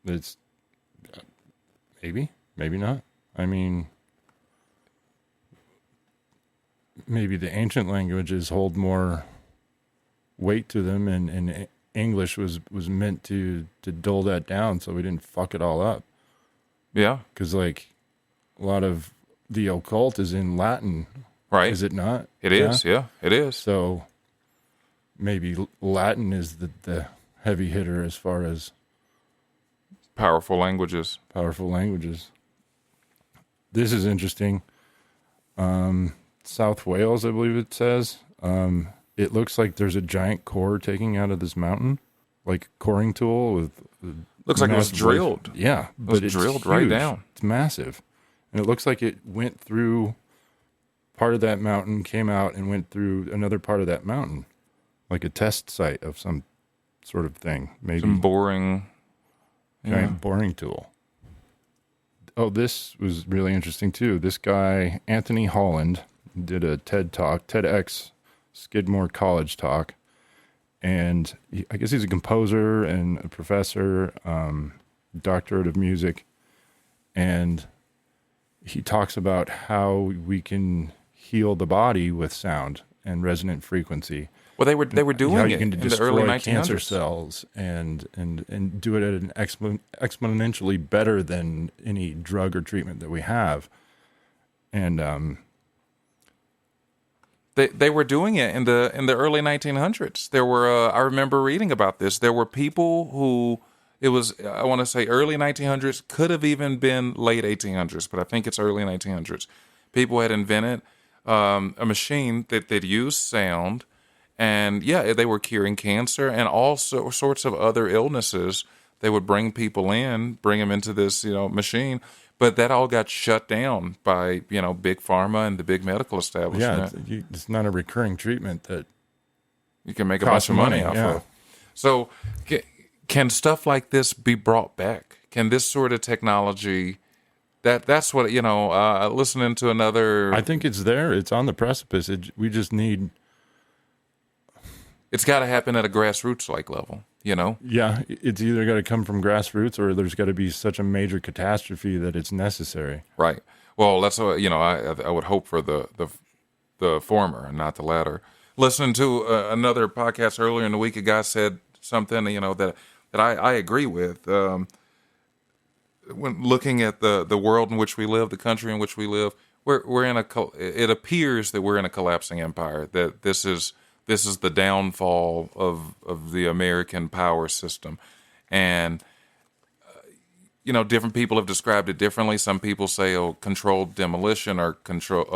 Speaker 2: It's maybe not. I mean, maybe the ancient languages hold more weight to them, and English was meant to dull that down so we didn't fuck it all up.
Speaker 1: Yeah.
Speaker 2: Because like a lot of the occult is in Latin,
Speaker 1: Right.
Speaker 2: is it not?
Speaker 1: It is. Yeah, it is.
Speaker 2: So maybe Latin is the heavy hitter as far as
Speaker 1: Powerful languages.
Speaker 2: powerful languages. This is interesting. South Wales, I believe it says. It looks like there's a giant core taking out of this mountain, like a coring tool with.
Speaker 1: Looks like it was
Speaker 2: massive
Speaker 1: drilled.
Speaker 2: Yeah,
Speaker 1: was
Speaker 2: but it's
Speaker 1: drilled right
Speaker 2: huge.
Speaker 1: down.
Speaker 2: It's massive, and it looks like it went through part of that mountain, came out, and went through another part of that mountain, like a test site of some sort of thing. Maybe
Speaker 1: Some boring.
Speaker 2: giant boring tool. Oh, this was really interesting too. This guy, Anthony Holland, did a TED Talk, TEDx Skidmore College talk. And I guess he's a composer and a professor, doctorate of music. And he talks about how we can heal the body with sound and resonant frequency.
Speaker 1: Well, they were doing
Speaker 2: how
Speaker 1: it
Speaker 2: you can
Speaker 1: in the early
Speaker 2: destroy
Speaker 1: 1900s.
Speaker 2: cancer cells and do it at an exponentially better than any drug or treatment that we have. And
Speaker 1: They were doing it in the early 1900s. There were I remember reading about this. There were people who it was I want to say early 1900s, could have even been late 1800s, but I think it's early 1900s. People had invented a machine that used sound, and yeah, they were curing cancer and all sorts of other illnesses. They would bring people in, bring them into this machine. But that all got shut down by, big pharma and the big medical establishment.
Speaker 2: yeah, it's not a recurring treatment that
Speaker 1: You can make a
Speaker 2: costs
Speaker 1: bunch of money
Speaker 2: money,
Speaker 1: off
Speaker 2: yeah.
Speaker 1: of. So can stuff like this be brought back? Can this sort of technology, that's what, listening to another,
Speaker 2: I think it's there. It's on the precipice. We just need,
Speaker 1: it's got to happen at a grassroots like level,
Speaker 2: yeah, it's either got to come from grassroots or there's got to be such a major catastrophe that it's necessary.
Speaker 1: Right. Well, that's what, I would hope for the former and not the latter. Listening to another podcast earlier in the week, a guy said something, that I agree with. When looking at the world in which we live, the country in which we live, we're in it appears that we're in a collapsing empire, that this is the downfall of the American power system. And, different people have described it differently. Some people say, controlled demolition or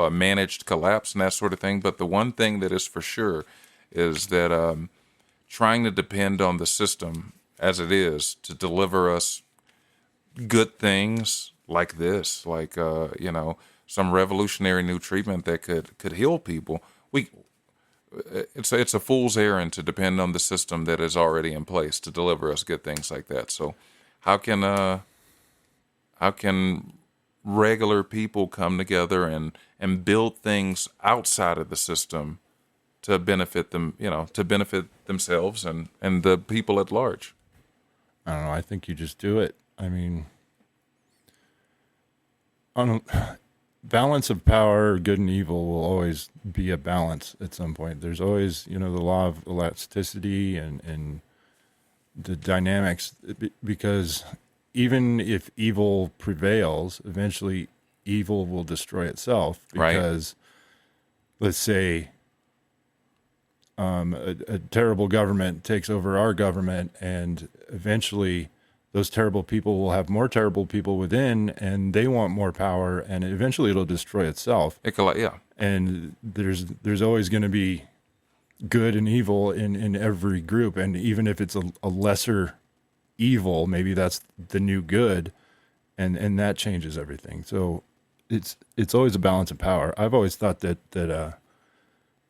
Speaker 1: managed collapse and that sort of thing. But the one thing that is for sure is that trying to depend on the system as it is to deliver us good things like this, like, some revolutionary new treatment that could heal people. It's a fool's errand to depend on the system that is already in place to deliver us good things like that. So how can regular people come together and build things outside of the system to benefit them, to benefit themselves and the people at large?
Speaker 2: I don't know. I think you just do it. I mean, on balance of power, good and evil will always be a balance at some point. There's always, the law of elasticity and the dynamics, because even if evil prevails, eventually evil will destroy itself. Because, let's say, a terrible government takes over our government, and eventually those terrible people will have more terrible people within, and they want more power, and eventually it'll destroy itself.
Speaker 1: Yeah.
Speaker 2: And there's always going to be good and evil in every group, and even if it's a lesser evil, maybe that's the new good, and that changes everything. So it's always a balance of power. I've always thought that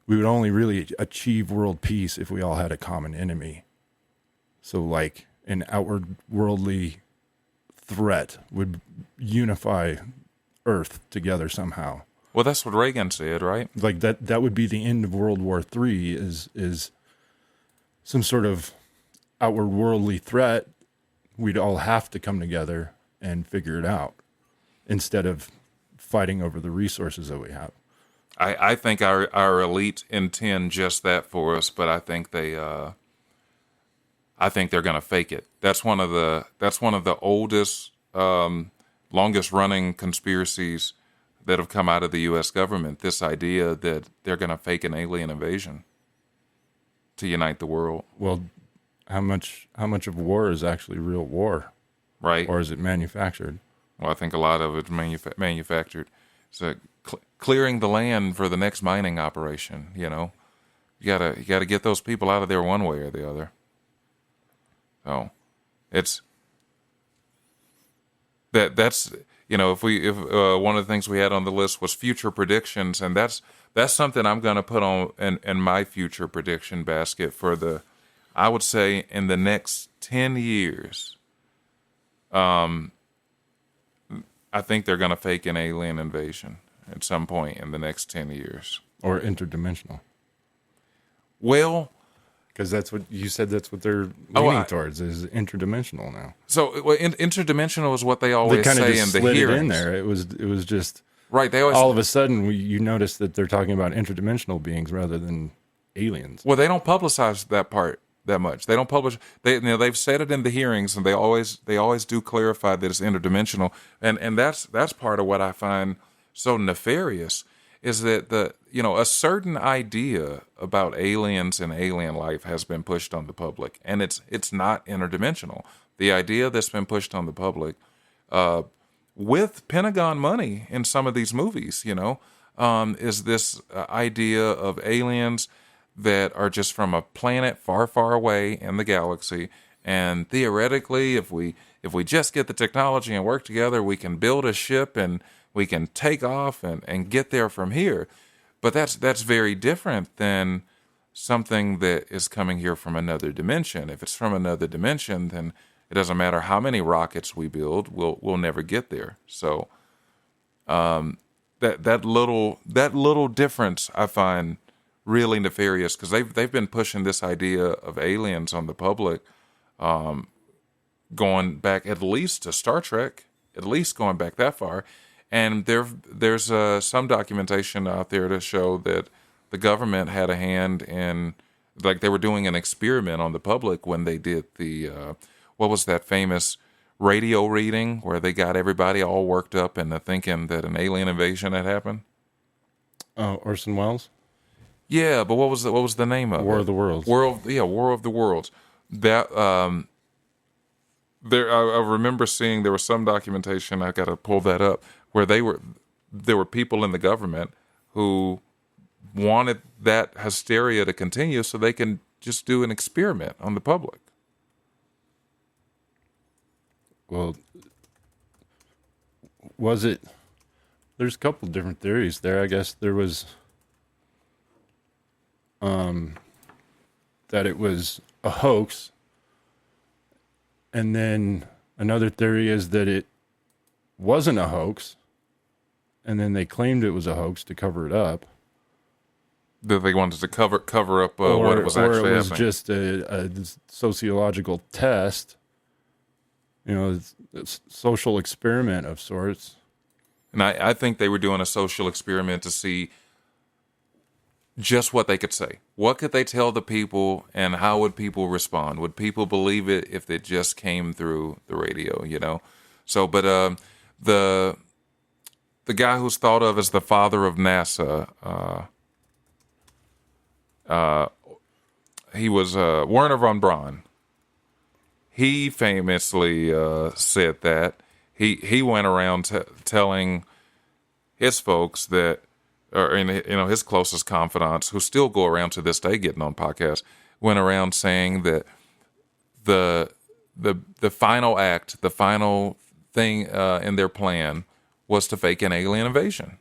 Speaker 2: we would only really achieve world peace if we all had a common enemy. So like an outward worldly threat would unify Earth together somehow.
Speaker 1: Well, that's what Reagan said, right?
Speaker 2: Like that would be the end of World War III is some sort of outward worldly threat. We'd all have to come together and figure it out instead of fighting over the resources that we have.
Speaker 1: I think our elite intend just that for us, but I think they I think they're going to fake it. That's one of the oldest, longest running conspiracies that have come out of the U.S. government. This idea that they're going to fake an alien invasion to unite the world.
Speaker 2: Well, how much of war is actually real war,
Speaker 1: right?
Speaker 2: Or is it manufactured?
Speaker 1: Well, I think a lot of it's manufactured. So clearing the land for the next mining operation. You gotta get those people out of there one way or the other. So it's that's if one of the things we had on the list was future predictions, and that's something I'm going to put on in my future prediction basket for I would say in the next 10 years. I think they're going to fake an alien invasion at some point in the next 10 years.
Speaker 2: Or interdimensional.
Speaker 1: Well,
Speaker 2: because that's what you said. That's what they're leaning towards is interdimensional now.
Speaker 1: So interdimensional is what they always say in the hearings.
Speaker 2: It in there. It was just
Speaker 1: right. They always
Speaker 2: all of a sudden you notice that they're talking about interdimensional beings rather than aliens.
Speaker 1: Well, they don't publicize that part that much. They don't publish. They've said it in the hearings, and they always do clarify that it's interdimensional. And that's part of what I find so nefarious is that a certain idea about aliens and alien life has been pushed on the public, and it's not interdimensional. The idea that's been pushed on the public, with Pentagon money in some of these movies, is this idea of aliens that are just from a planet far, far away in the galaxy, and theoretically, if we just get the technology and work together, we can build a ship and we can take off and get there from here. But that's very different than something that is coming here from another dimension. If it's from another dimension, then it doesn't matter how many rockets we build, we'll never get there. So that little difference I find really nefarious, because they've been pushing this idea of aliens on the public, going back at least to Star Trek, at least going back that far. And there's some documentation out there to show that the government had a hand in, like they were doing an experiment on the public when they did the, what was that famous radio reading where they got everybody all worked up into thinking that an alien invasion had happened?
Speaker 2: Orson Welles?
Speaker 1: Yeah, but what was the name of it?
Speaker 2: War of the Worlds.
Speaker 1: War of the Worlds. That I remember seeing there was some documentation. I got to pull that up where there were people in the government who wanted that hysteria to continue so they can just do an experiment on the public.
Speaker 2: Well, was it? There's a couple different theories there. I guess there was that it was a hoax, and then another theory is that it wasn't a hoax, and then they claimed it was a hoax to cover it up.
Speaker 1: That they wanted to cover up what it was actually happening.
Speaker 2: Or it was just a sociological test, it's a social experiment of sorts.
Speaker 1: And I think they were doing a social experiment to see just what they could say. What could they tell the people, and how would people respond? Would people believe it if it just came through the radio, So, but the guy who's thought of as the father of NASA, he was Werner von Braun. He famously said that he went around telling his folks that, or his closest confidants, who still go around to this day getting on podcasts, went around saying that the final act, the final thing in their plan was to fake an alien invasion.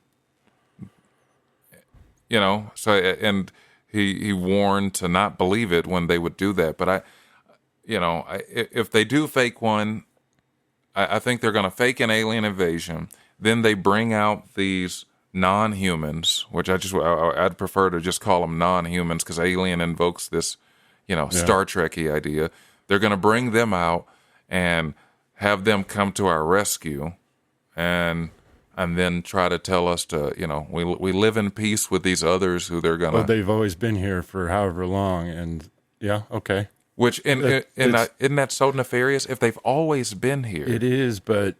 Speaker 1: So and he warned to not believe it when they would do that. But if they do fake one, I think they're going to fake an alien invasion. Then they bring out these non-humans, which I'd prefer to just call them non-humans, because alien invokes this, Star Trek-y idea. They're going to bring them out and have them come to our rescue, and then try to tell us to, we live in peace with these others who they're going to.
Speaker 2: Well, they've always been here for however long, and yeah, okay.
Speaker 1: Which
Speaker 2: It's,
Speaker 1: isn't that so nefarious? If they've always been here,
Speaker 2: it is, but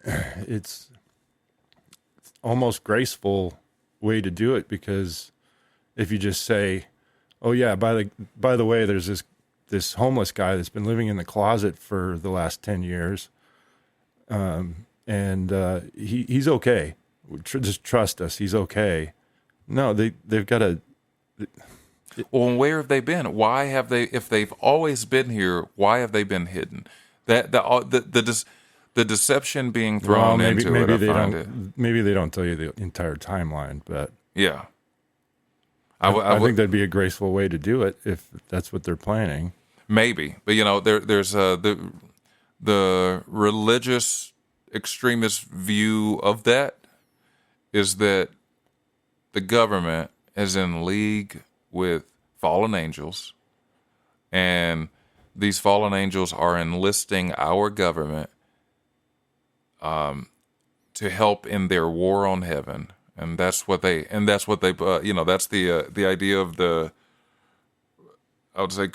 Speaker 2: it's almost graceful way to do it, because if you just say, "Oh yeah, by the way, there's this homeless guy that's been living in the closet for the last 10 years, and he's okay. Just trust us, he's okay." No, they've got to.
Speaker 1: well, where have they been? Why have they? If they've always been here, why have they been hidden? That the deception being thrown into it. I
Speaker 2: They
Speaker 1: find
Speaker 2: don't.
Speaker 1: it.
Speaker 2: Maybe they don't tell you the entire timeline, but
Speaker 1: Yeah,
Speaker 2: I think that'd be a graceful way to do it if that's what they're planning.
Speaker 1: maybe, but there's the religious extremist view of that is that the government is in league with fallen angels, and these fallen angels are enlisting our government to help in their war on heaven, and that's what they that's the idea of the, I would say,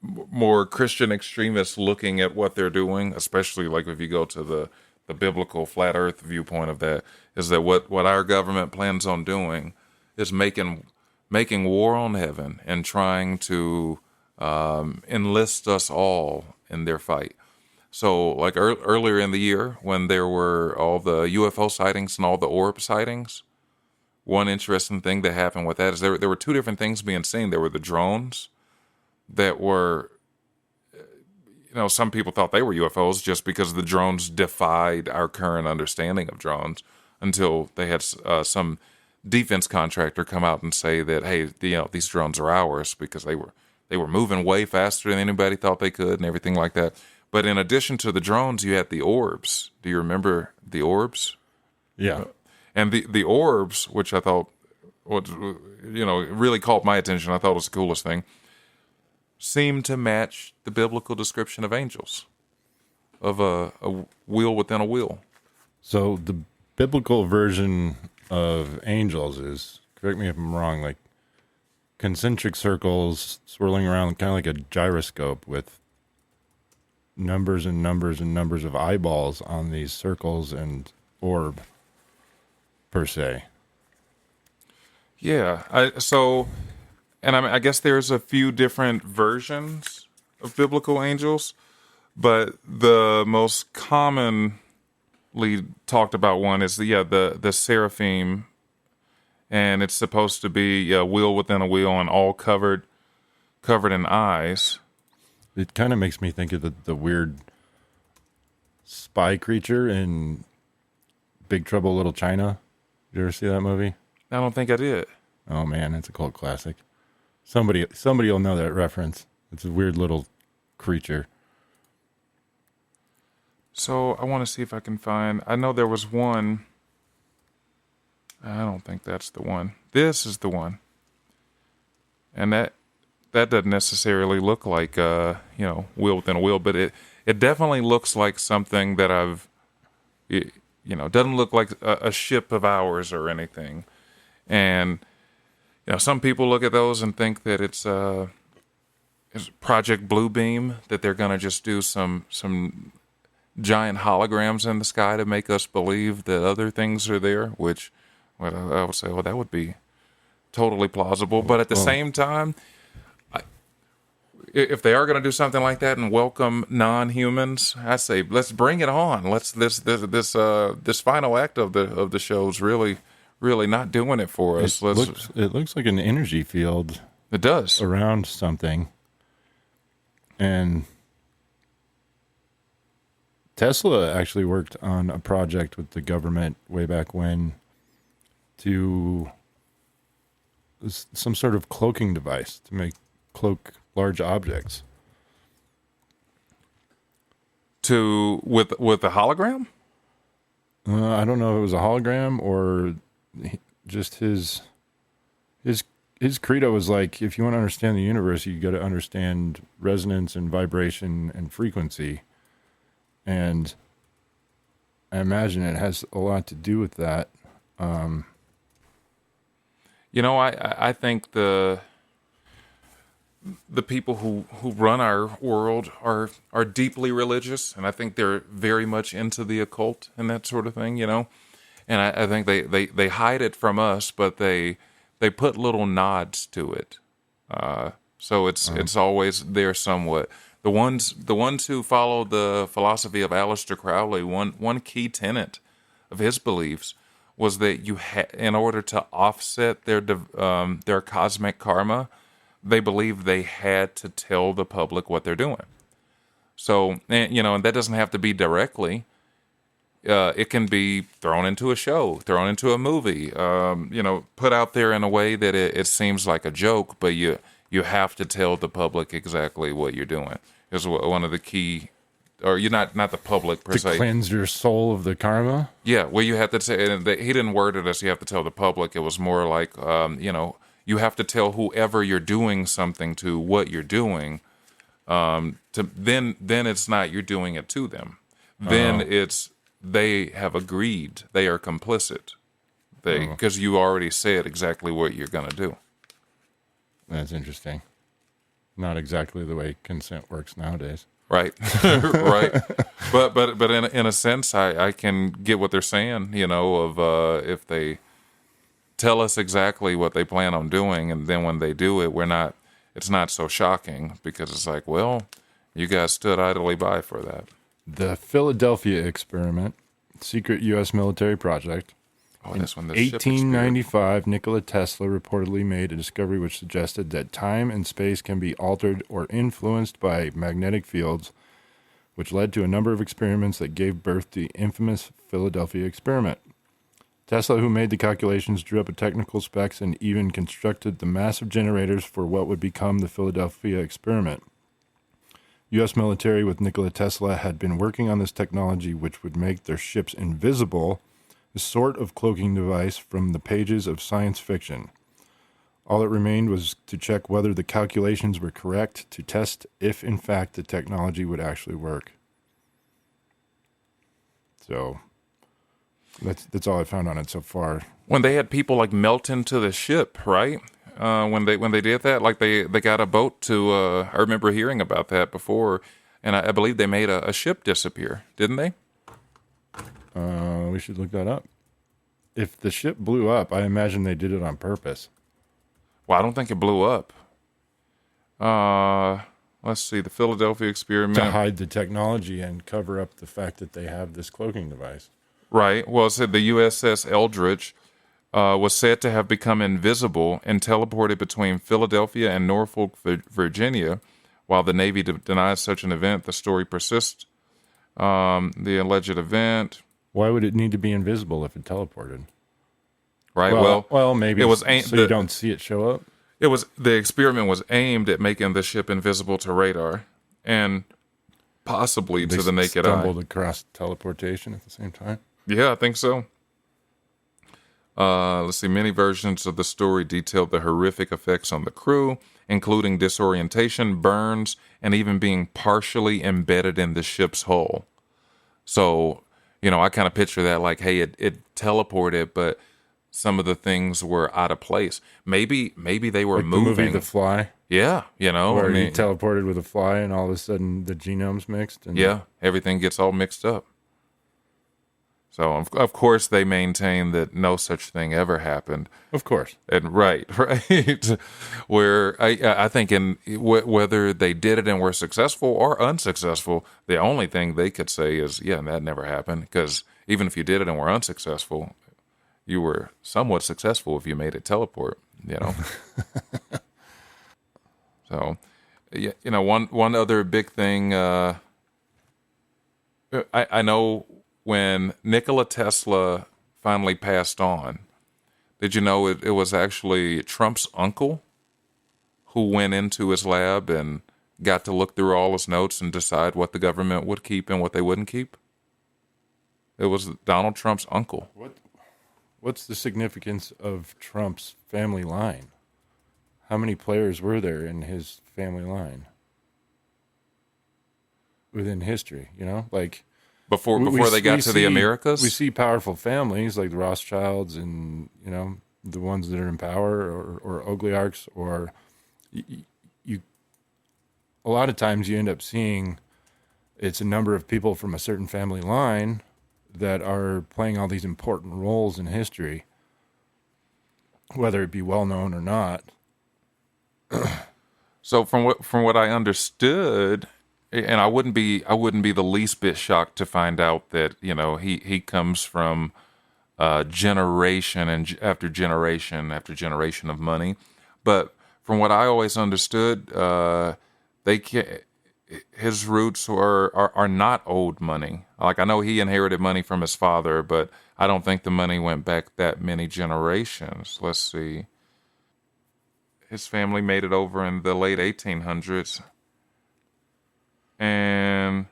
Speaker 1: more Christian extremists looking at what they're doing, especially like if you go to the biblical flat Earth viewpoint of that, is that what our government plans on doing is making war on heaven and trying to enlist us all in their fight. So, like earlier in the year, when there were all the UFO sightings and all the orb sightings, one interesting thing that happened with that is there were two different things being seen. There were the drones that were, some people thought they were UFOs just because the drones defied our current understanding of drones, until they had some defense contractor come out and say that, hey, these drones are ours, because they were moving way faster than anybody thought they could and everything like that. But in addition to the drones, you had the orbs. Do you remember the orbs?
Speaker 2: Yeah.
Speaker 1: And the orbs, which I thought, really caught my attention, I thought was the coolest thing, seemed to match the biblical description of angels, of a wheel within a wheel.
Speaker 2: So the biblical version of angels is, correct me if I'm wrong, like concentric circles swirling around, kind of like a gyroscope with numbers and numbers and numbers of eyeballs on these circles and orb, per se.
Speaker 1: Yeah. I guess there's a few different versions of biblical angels, but the most commonly talked about one is the seraphim, and it's supposed to be a wheel within a wheel and all covered in eyes.
Speaker 2: It kind of makes me think of the weird spy creature in Big Trouble Little China. Did you ever see that movie?
Speaker 1: I don't think I did.
Speaker 2: Oh man, it's a cult classic. Somebody will know that reference. It's a weird little creature.
Speaker 1: So I want to see if I can find. I know there was one. I don't think that's the one. This is the one, and that doesn't necessarily look like wheel within a wheel, but it definitely looks like something that doesn't look like a ship of ours or anything, and some people look at those and think that it's Project Bluebeam, that they're going to just do some giant holograms in the sky to make us believe that other things are there, which I would say, well, that would be totally plausible. But at the same time, if they are going to do something like that and welcome non-humans, I say let's bring it on. Let's this final act of the show is really not doing it for us.
Speaker 2: It looks like an energy field.
Speaker 1: It does
Speaker 2: around something, and Tesla actually worked on a project with the government way back when to some sort of cloaking device to cloak large objects.
Speaker 1: With a hologram?
Speaker 2: I don't know if it was a hologram or just his credo was like, if you want to understand the universe, you got to understand resonance and vibration and frequency. And I imagine it has a lot to do with that. I
Speaker 1: think the people who run our world are deeply religious, and I think they're very much into the occult and that sort of thing, you know. And I think they hide it from us, but they put little nods to it. So it's always there somewhat. The ones who follow the philosophy of Aleister Crowley, one key tenet of his beliefs was that in order to offset their cosmic karma, they believed they had to tell the public what they're doing. So, and that doesn't have to be directly. It can be thrown into a show, thrown into a movie, put out there in a way that it seems like a joke, but you have to tell the public exactly what you're doing. Is one of the key, or you're not the public per se.
Speaker 2: To cleanse your soul of the karma?
Speaker 1: Yeah, well, you have to say, and he didn't word it as you have to tell the public. It was more like, you have to tell whoever you're doing something to what you're doing. Then it's not you're doing it to them. Then it's they have agreed. They are complicit. Because you already said exactly what you're going to do.
Speaker 2: That's interesting. Not exactly the way consent works nowadays.
Speaker 1: Right, right. But in a sense, I can get what they're saying. If they tell us exactly what they plan on doing, and then when they do it, it's not so shocking because it's like, well, you guys stood idly by for that.
Speaker 2: The Philadelphia experiment, secret U.S. military project.
Speaker 1: Oh,
Speaker 2: in
Speaker 1: that's when the ship
Speaker 2: 1895, Nikola Tesla reportedly made a discovery which suggested that time and space can be altered or influenced by magnetic fields, which led to a number of experiments that gave birth to the infamous Philadelphia experiment. Tesla, who made the calculations, drew up technical specs, and even constructed the massive generators for what would become the Philadelphia experiment. U.S. military with Nikola Tesla had been working on this technology which would make their ships invisible, a sort of cloaking device from the pages of science fiction. All that remained was to check whether the calculations were correct, to test if, in fact, the technology would actually work. So that's all I found on it so far.
Speaker 1: When they had people like melt into the ship, right? When they did that, like they got a boat to. I remember hearing about that before, and I believe they made a ship disappear, didn't they?
Speaker 2: We should look that up. If the ship blew up, I imagine they did it on purpose.
Speaker 1: Well, I don't think it blew up. Let's see, the Philadelphia experiment.
Speaker 2: To hide the technology and cover up the fact that they have this cloaking device.
Speaker 1: Right. Well, it said the USS Eldridge was said to have become invisible and teleported between Philadelphia and Norfolk, Virginia. While the Navy denies such an event, the story persists. The alleged event.
Speaker 2: Why would it need to be invisible if it teleported?
Speaker 1: Right.
Speaker 2: Well, maybe
Speaker 1: it was
Speaker 2: you don't see it show up.
Speaker 1: The experiment was aimed at making the ship invisible to radar and possibly to the naked eye. They
Speaker 2: stumbled across teleportation at the same time.
Speaker 1: Yeah, I think so. Let's see. Many versions of the story detailed the horrific effects on the crew, including disorientation, burns, and even being partially embedded in the ship's hull. So, I kind of picture that like, hey, it teleported, but some of the things were out of place. Maybe they were
Speaker 2: like
Speaker 1: moving.
Speaker 2: The movie The Fly.
Speaker 1: Yeah,
Speaker 2: Where he teleported with a fly, and all of a sudden the genome's mixed. And
Speaker 1: yeah, everything gets all mixed up. So, of course, they maintain that no such thing ever happened.
Speaker 2: Of course.
Speaker 1: And right. Where I think whether they did it and were successful or unsuccessful, the only thing they could say is, yeah, that never happened. Because even if you did it and were unsuccessful, you were somewhat successful if you made it teleport, So, one other big thing, I know. When Nikola Tesla finally passed on, did you know it was actually Trump's uncle who went into his lab and got to look through all his notes and decide what the government would keep and what they wouldn't keep? It was Donald Trump's uncle.
Speaker 2: What's the significance of Trump's family line? How many players were there in his family line within history, like...
Speaker 1: Before they got to the Americas?
Speaker 2: We see powerful families like the Rothschilds and, the ones that are in power or oligarchs, or you a lot of times you end up seeing it's a number of people from a certain family line that are playing all these important roles in history, whether it be well known or not.
Speaker 1: So from what I understood, and I wouldn't be the least bit shocked to find out that he comes from generation and after generation of money, but from what I always understood, they can his roots are not old money. Like, I know he inherited money from his father, but I don't think the money went back that many generations. Let's see. His family made it over in the late 1800s, and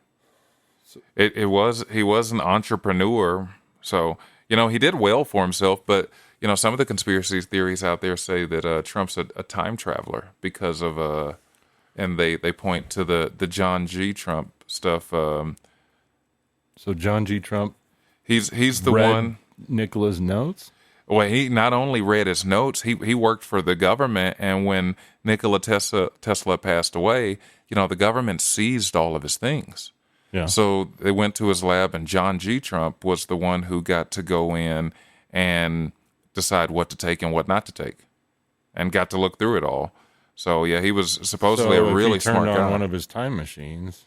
Speaker 1: he was an entrepreneur. So he did well for himself. But some of the conspiracy theories out there say that Trump's a time traveler because of and they point to the John G. Trump stuff.
Speaker 2: So John G. Trump,
Speaker 1: he's the
Speaker 2: read
Speaker 1: one.
Speaker 2: Nikola's notes.
Speaker 1: Well, he not only read his notes, he worked for the government, and when Nikola Tesla passed away, the government seized all of his things.
Speaker 2: Yeah.
Speaker 1: So they went to his lab, and John G. Trump was the one who got to go in and decide what to take and what not to take, and got to look through it all. So yeah, he was supposedly a really smart guy.
Speaker 2: Turned on one of his time machines.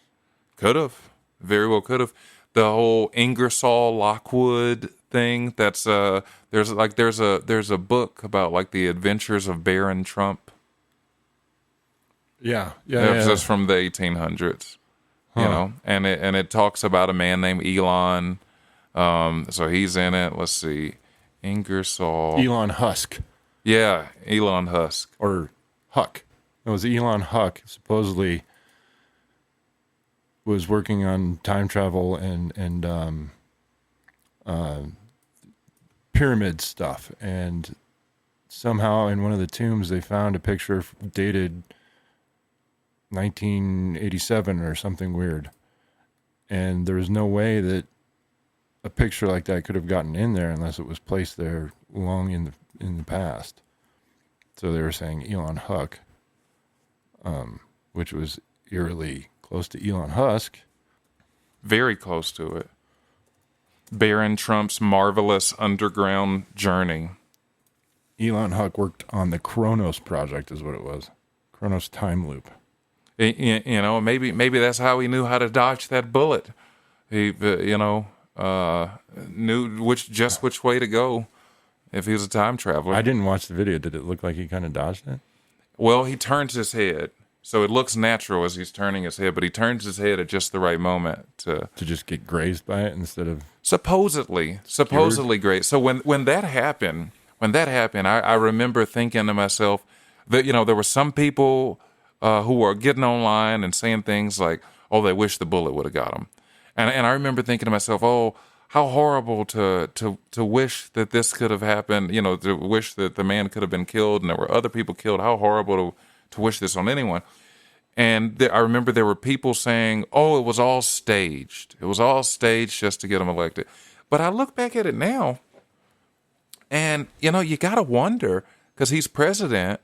Speaker 1: Could have, very well could have. The whole Ingersoll Lockwood thing. That's there's a book about like the adventures of Baron Trump.
Speaker 2: Yeah.
Speaker 1: That's from the 1800s. And it talks about a man named Elon. So he's in it. Let's see, Ingersoll.
Speaker 2: Elon Husk.
Speaker 1: Yeah, Elon Husk
Speaker 2: or Huck. It was Elon Huck. Supposedly was working on time travel and pyramid stuff, and somehow in one of the tombs they found a picture dated 1987 or something weird, and there was no way that a picture like that could have gotten in there unless it was placed there long in the past. So they were saying Elon Huck, which was eerily close to Elon Husk.
Speaker 1: Very close to it. Baron Trump's marvelous underground journey.
Speaker 2: Elon Huck worked on the Kronos project, is what it was. Kronos time loop.
Speaker 1: Maybe that's how he knew how to dodge that bullet. He, knew which way to go if he was a time traveler.
Speaker 2: I didn't watch the video. Did it look like he kind of dodged it?
Speaker 1: Well, he turns his head. So it looks natural as he's turning his head, but he turns his head at just the right moment to
Speaker 2: just get grazed by it instead of
Speaker 1: supposedly grazed. So when that happened, I remember thinking to myself that there were some people who were getting online and saying things like, "Oh, they wish the bullet would have got them," and I remember thinking to myself, "Oh, how horrible to wish that this could have happened. To wish that the man could have been killed and there were other people killed. How horrible to wish this on anyone." And I remember there were people saying, "Oh, it was all staged. It was all staged just to get him elected." But I look back at it now, and you gotta wonder, because he's president.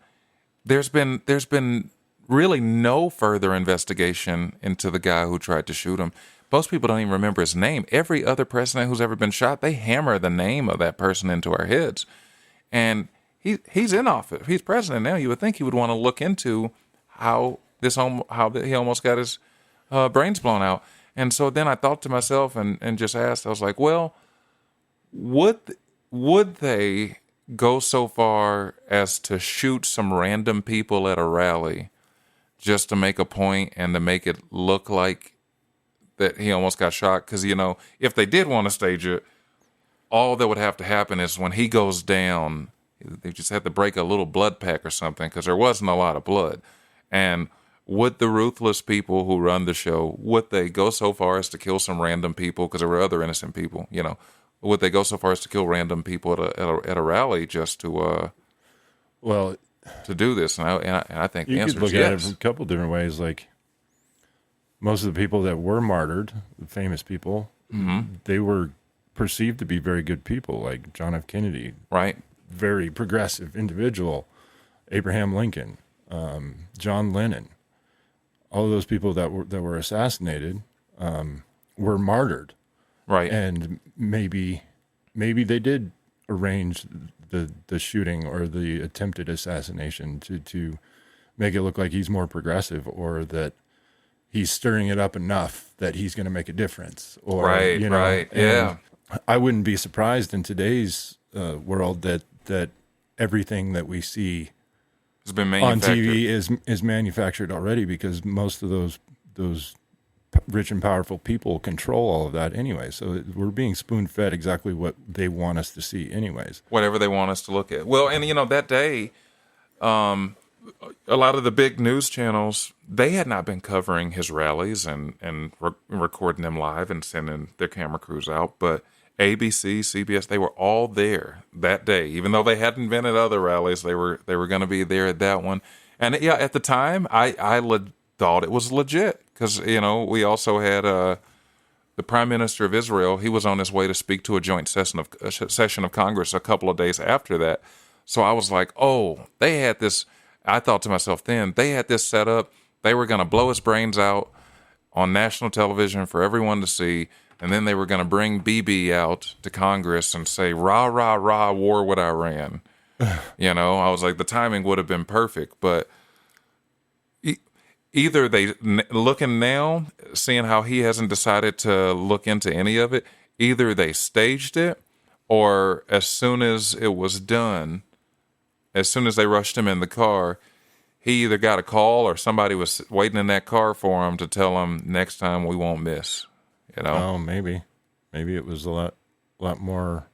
Speaker 1: There's been really no further investigation into the guy who tried to shoot him. Most people don't even remember his name. Every other president who's ever been shot, they hammer the name of that person into our heads. And he's in office. He's president now. You would think he would want to look into how he almost got his brains blown out. And so then I thought to myself and just asked, I was like, well, would they go so far as to shoot some random people at a rally just to make a point and to make it look like that he almost got shot? Because, if they did want to stage it, all that would have to happen is when he goes down, they just had to break a little blood pack or something, because there wasn't a lot of blood. And would the ruthless people who run the show, would they go so far as to kill some random people, because there were other innocent people, would they go so far as to kill random people at a rally just to do this? And I think the answer is yes. You could look at it from
Speaker 2: a couple different ways. Like, most of the people that were martyred, the famous people, they were perceived to be very good people, like John F. Kennedy.
Speaker 1: Right.
Speaker 2: Very progressive individual. Abraham Lincoln, John Lennon. all of those people that were assassinated were martyred,
Speaker 1: Right.
Speaker 2: and maybe they did arrange the shooting or the attempted assassination to make it look like he's more progressive, or that he's stirring it up enough that he's going to make a difference, or
Speaker 1: Right. Right. Yeah.
Speaker 2: I wouldn't be surprised in today's world that everything that we see
Speaker 1: It's been
Speaker 2: on
Speaker 1: manufactured.
Speaker 2: TV is manufactured already, because most of those rich and powerful people control all of that anyway. So we're being spoon fed exactly what they want us to see anyways.
Speaker 1: Whatever they want us to look at. Well, and that day, a lot of the big news channels, they had not been covering his rallies and recording them live and sending their camera crews out. But ABC, CBS, they were all there that day, even though they hadn't been at other rallies. They were going to be there at that one. And yeah, at the time, I thought it was legit, because we also had the Prime Minister of Israel. He was on his way to speak to a joint session of Congress a couple of days after that. So I was like, oh, they had this. I thought to myself then, they had this set up. They were going to blow his brains out on national television for everyone to see, and then they were going to bring BB out to Congress and say, rah, rah, rah, war with Iran. I was like, the timing would have been perfect. But either they, looking now, seeing how he hasn't decided to look into any of it, either they staged it, or as soon as it was done, as soon as they rushed him in the car, he either got a call or somebody was waiting in that car for him to tell him, next time we won't miss.
Speaker 2: Oh, maybe it was a lot more,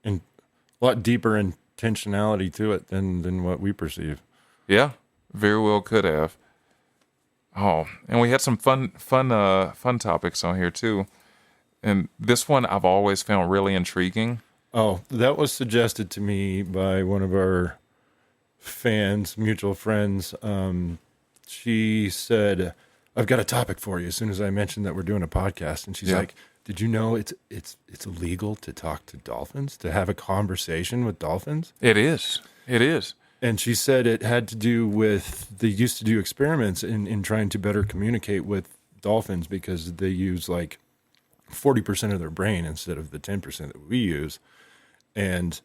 Speaker 2: a lot deeper intentionality to it than what we perceive.
Speaker 1: Yeah, very well could have. Oh, and we had some fun topics on here too. And this one I've always found really intriguing.
Speaker 2: Oh, that was suggested to me by one of our fans, mutual friends. She said, I've got a topic for you, as soon as I mentioned that we're doing a podcast. And she's like, did you know it's illegal to talk to dolphins, to have a conversation with dolphins?
Speaker 1: It is.
Speaker 2: And she said it had to do with, they used to do experiments in trying to better communicate with dolphins, because they use like 40% of their brain instead of the 10% that we use. And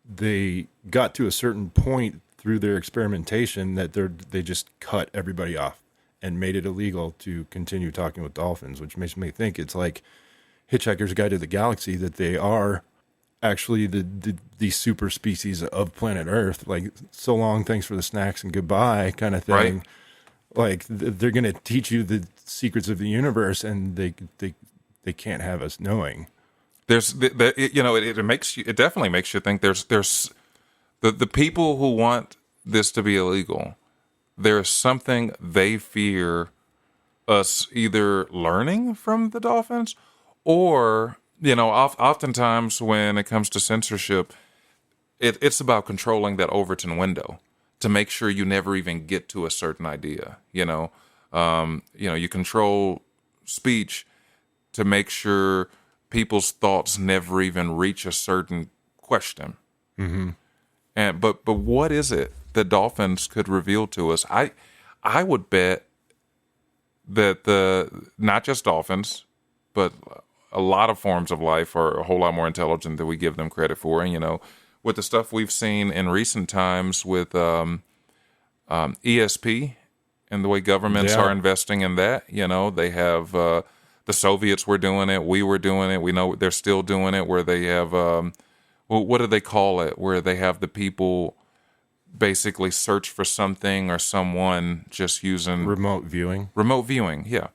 Speaker 2: they got to a certain point through their experimentation that they just cut everybody off and made it illegal to continue talking with dolphins, which makes me think it's like Hitchhiker's Guide to the Galaxy, that they are actually the super species of planet Earth. Like, so long, thanks for the snacks and goodbye kind of thing.
Speaker 1: Right.
Speaker 2: Like, they're going to teach you the secrets of the universe, and they can't have us knowing.
Speaker 1: There's it definitely makes you think there's the people who want this to be illegal. There's something they fear us either learning from the dolphins, or oftentimes when it comes to censorship, it's about controlling that Overton window to make sure you never even get to a certain idea. You control speech to make sure people's thoughts never even reach a certain question.
Speaker 2: Mm-hmm.
Speaker 1: But what is it that dolphins could reveal to us? I would bet that not just dolphins, but a lot of forms of life are a whole lot more intelligent than we give them credit for. And with the stuff we've seen in recent times with ESP and the way governments are investing in that, they have the Soviets were doing it, we were doing it, we know they're still doing it, where they have what do they call it? Where they have the people basically search for something or someone just using
Speaker 2: Remote viewing,
Speaker 1: yeah.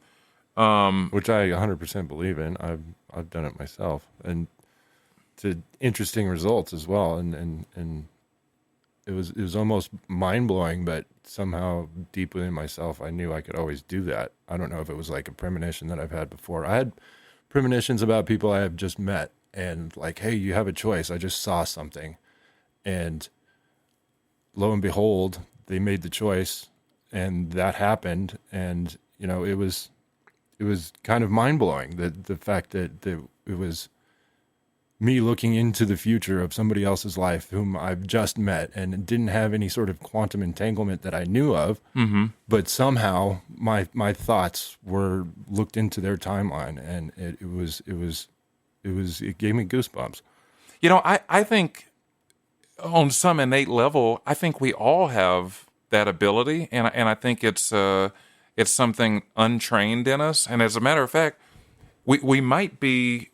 Speaker 2: which I 100% believe in. I've done it myself, and to interesting results as well. And it was almost mind blowing, but somehow deep within myself, I knew I could always do that. I don't know if it was like a premonition that I've had before. I had premonitions about people I have just met, and like, hey, you have a choice. I just saw something, and lo and behold, they made the choice, and that happened. And it was kind of mind blowing, the fact that it was me looking into the future of somebody else's life whom I've just met and didn't have any sort of quantum entanglement that I knew of, but somehow my thoughts were looked into their timeline, and it gave me goosebumps.
Speaker 1: I think on some innate level, I think we all have that ability, and I think it's something untrained in us. And as a matter of fact, we might be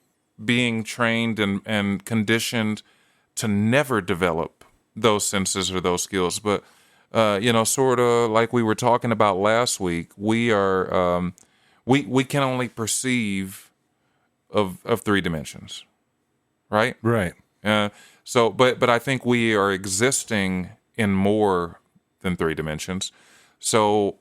Speaker 1: being trained and conditioned to never develop those senses or those skills. But sort of like we were talking about last week, we are we can only perceive of 3 dimensions, right?
Speaker 2: Right.
Speaker 1: But I think we are existing in more than 3 dimensions. So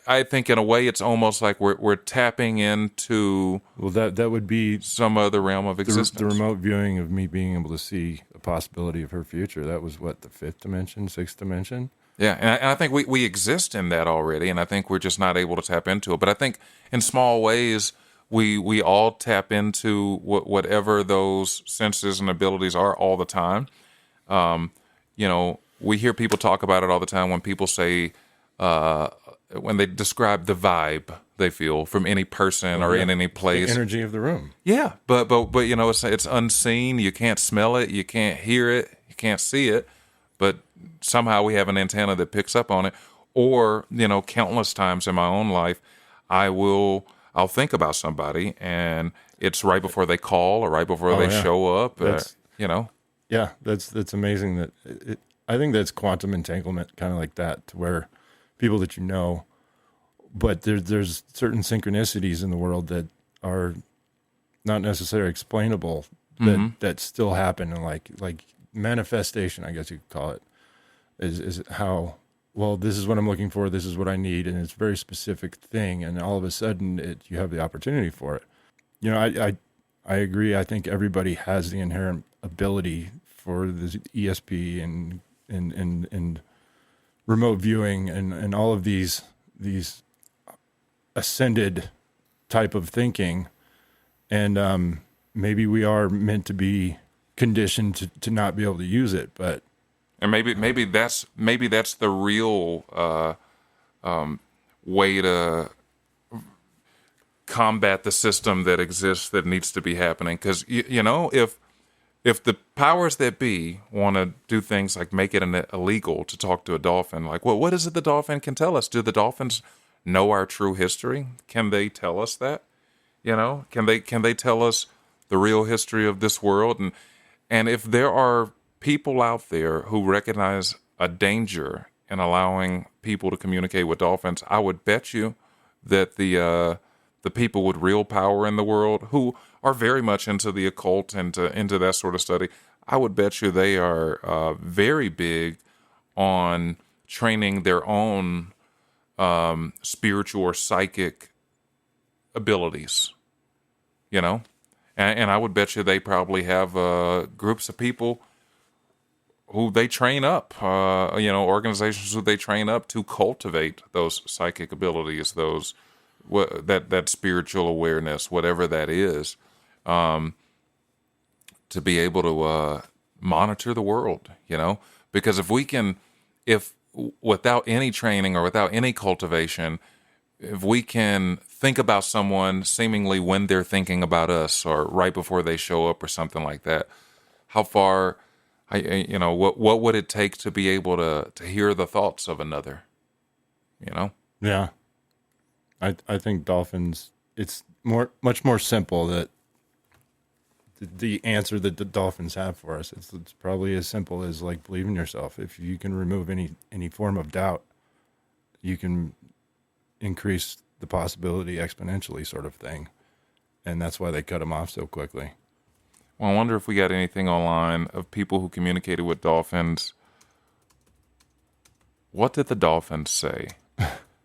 Speaker 1: I think in a way it's almost like we're tapping into
Speaker 2: that would be
Speaker 1: some other realm of existence.
Speaker 2: The remote viewing of me being able to see a possibility of her future. That was what, the 5th dimension, 6th dimension?
Speaker 1: Yeah, and I think we exist in that already, and I think we're just not able to tap into it. But I think in small ways we all tap into whatever those senses and abilities are all the time. We hear people talk about it all the time when people say, when they describe the vibe they feel from any person or in any place.
Speaker 2: The energy of the room.
Speaker 1: Yeah, but it's unseen. You can't smell it. You can't hear it. You can't see it. But somehow we have an antenna that picks up on it. Or countless times in my own life, I'll think about somebody, and it's right before they call or right before they show up.
Speaker 2: Yeah, that's amazing. That I think that's quantum entanglement, kind of like that, to where people that but there's certain synchronicities in the world that are not necessarily explainable that still happen, and like manifestation, I guess you could call it, is how, well, this is what I'm looking for, this is what I need, and it's a very specific thing, and all of a sudden you have the opportunity for it. I agree. I think everybody has the inherent ability for the ESP and remote viewing and all of these ascended type of thinking, and maybe we are meant to be conditioned to not be able to use it, but
Speaker 1: maybe that's the real way to combat the system that exists that needs to be happening. Because if the powers that be want to do things like make it illegal to talk to a dolphin, like, well, what is it the dolphin can tell us? Do the dolphins know our true history? Can they tell us that? Can they tell us the real history of this world? And if there are people out there who recognize a danger in allowing people to communicate with dolphins, I would bet you that the people with real power in the world, who are very much into the occult and into that sort of study, I would bet you they are very big on training their own spiritual or psychic abilities, and I would bet you they probably have groups of people who they train up, organizations who they train up to cultivate those psychic abilities, that spiritual awareness, whatever that is, to be able to monitor the world, because if without any training or without any cultivation, if we can think about someone seemingly when they're thinking about us or right before they show up or something like that, how far, what would it take to be able to hear the thoughts of another,
Speaker 2: Yeah. I think dolphins, it's much more simple, that the answer that the dolphins have for us. It's probably as simple as like believe in yourself. If you can remove any form of doubt, you can increase the possibility exponentially, sort of thing. And that's why they cut them off so quickly.
Speaker 1: Well, I wonder if we got anything online of people who communicated with dolphins. What did the dolphins say?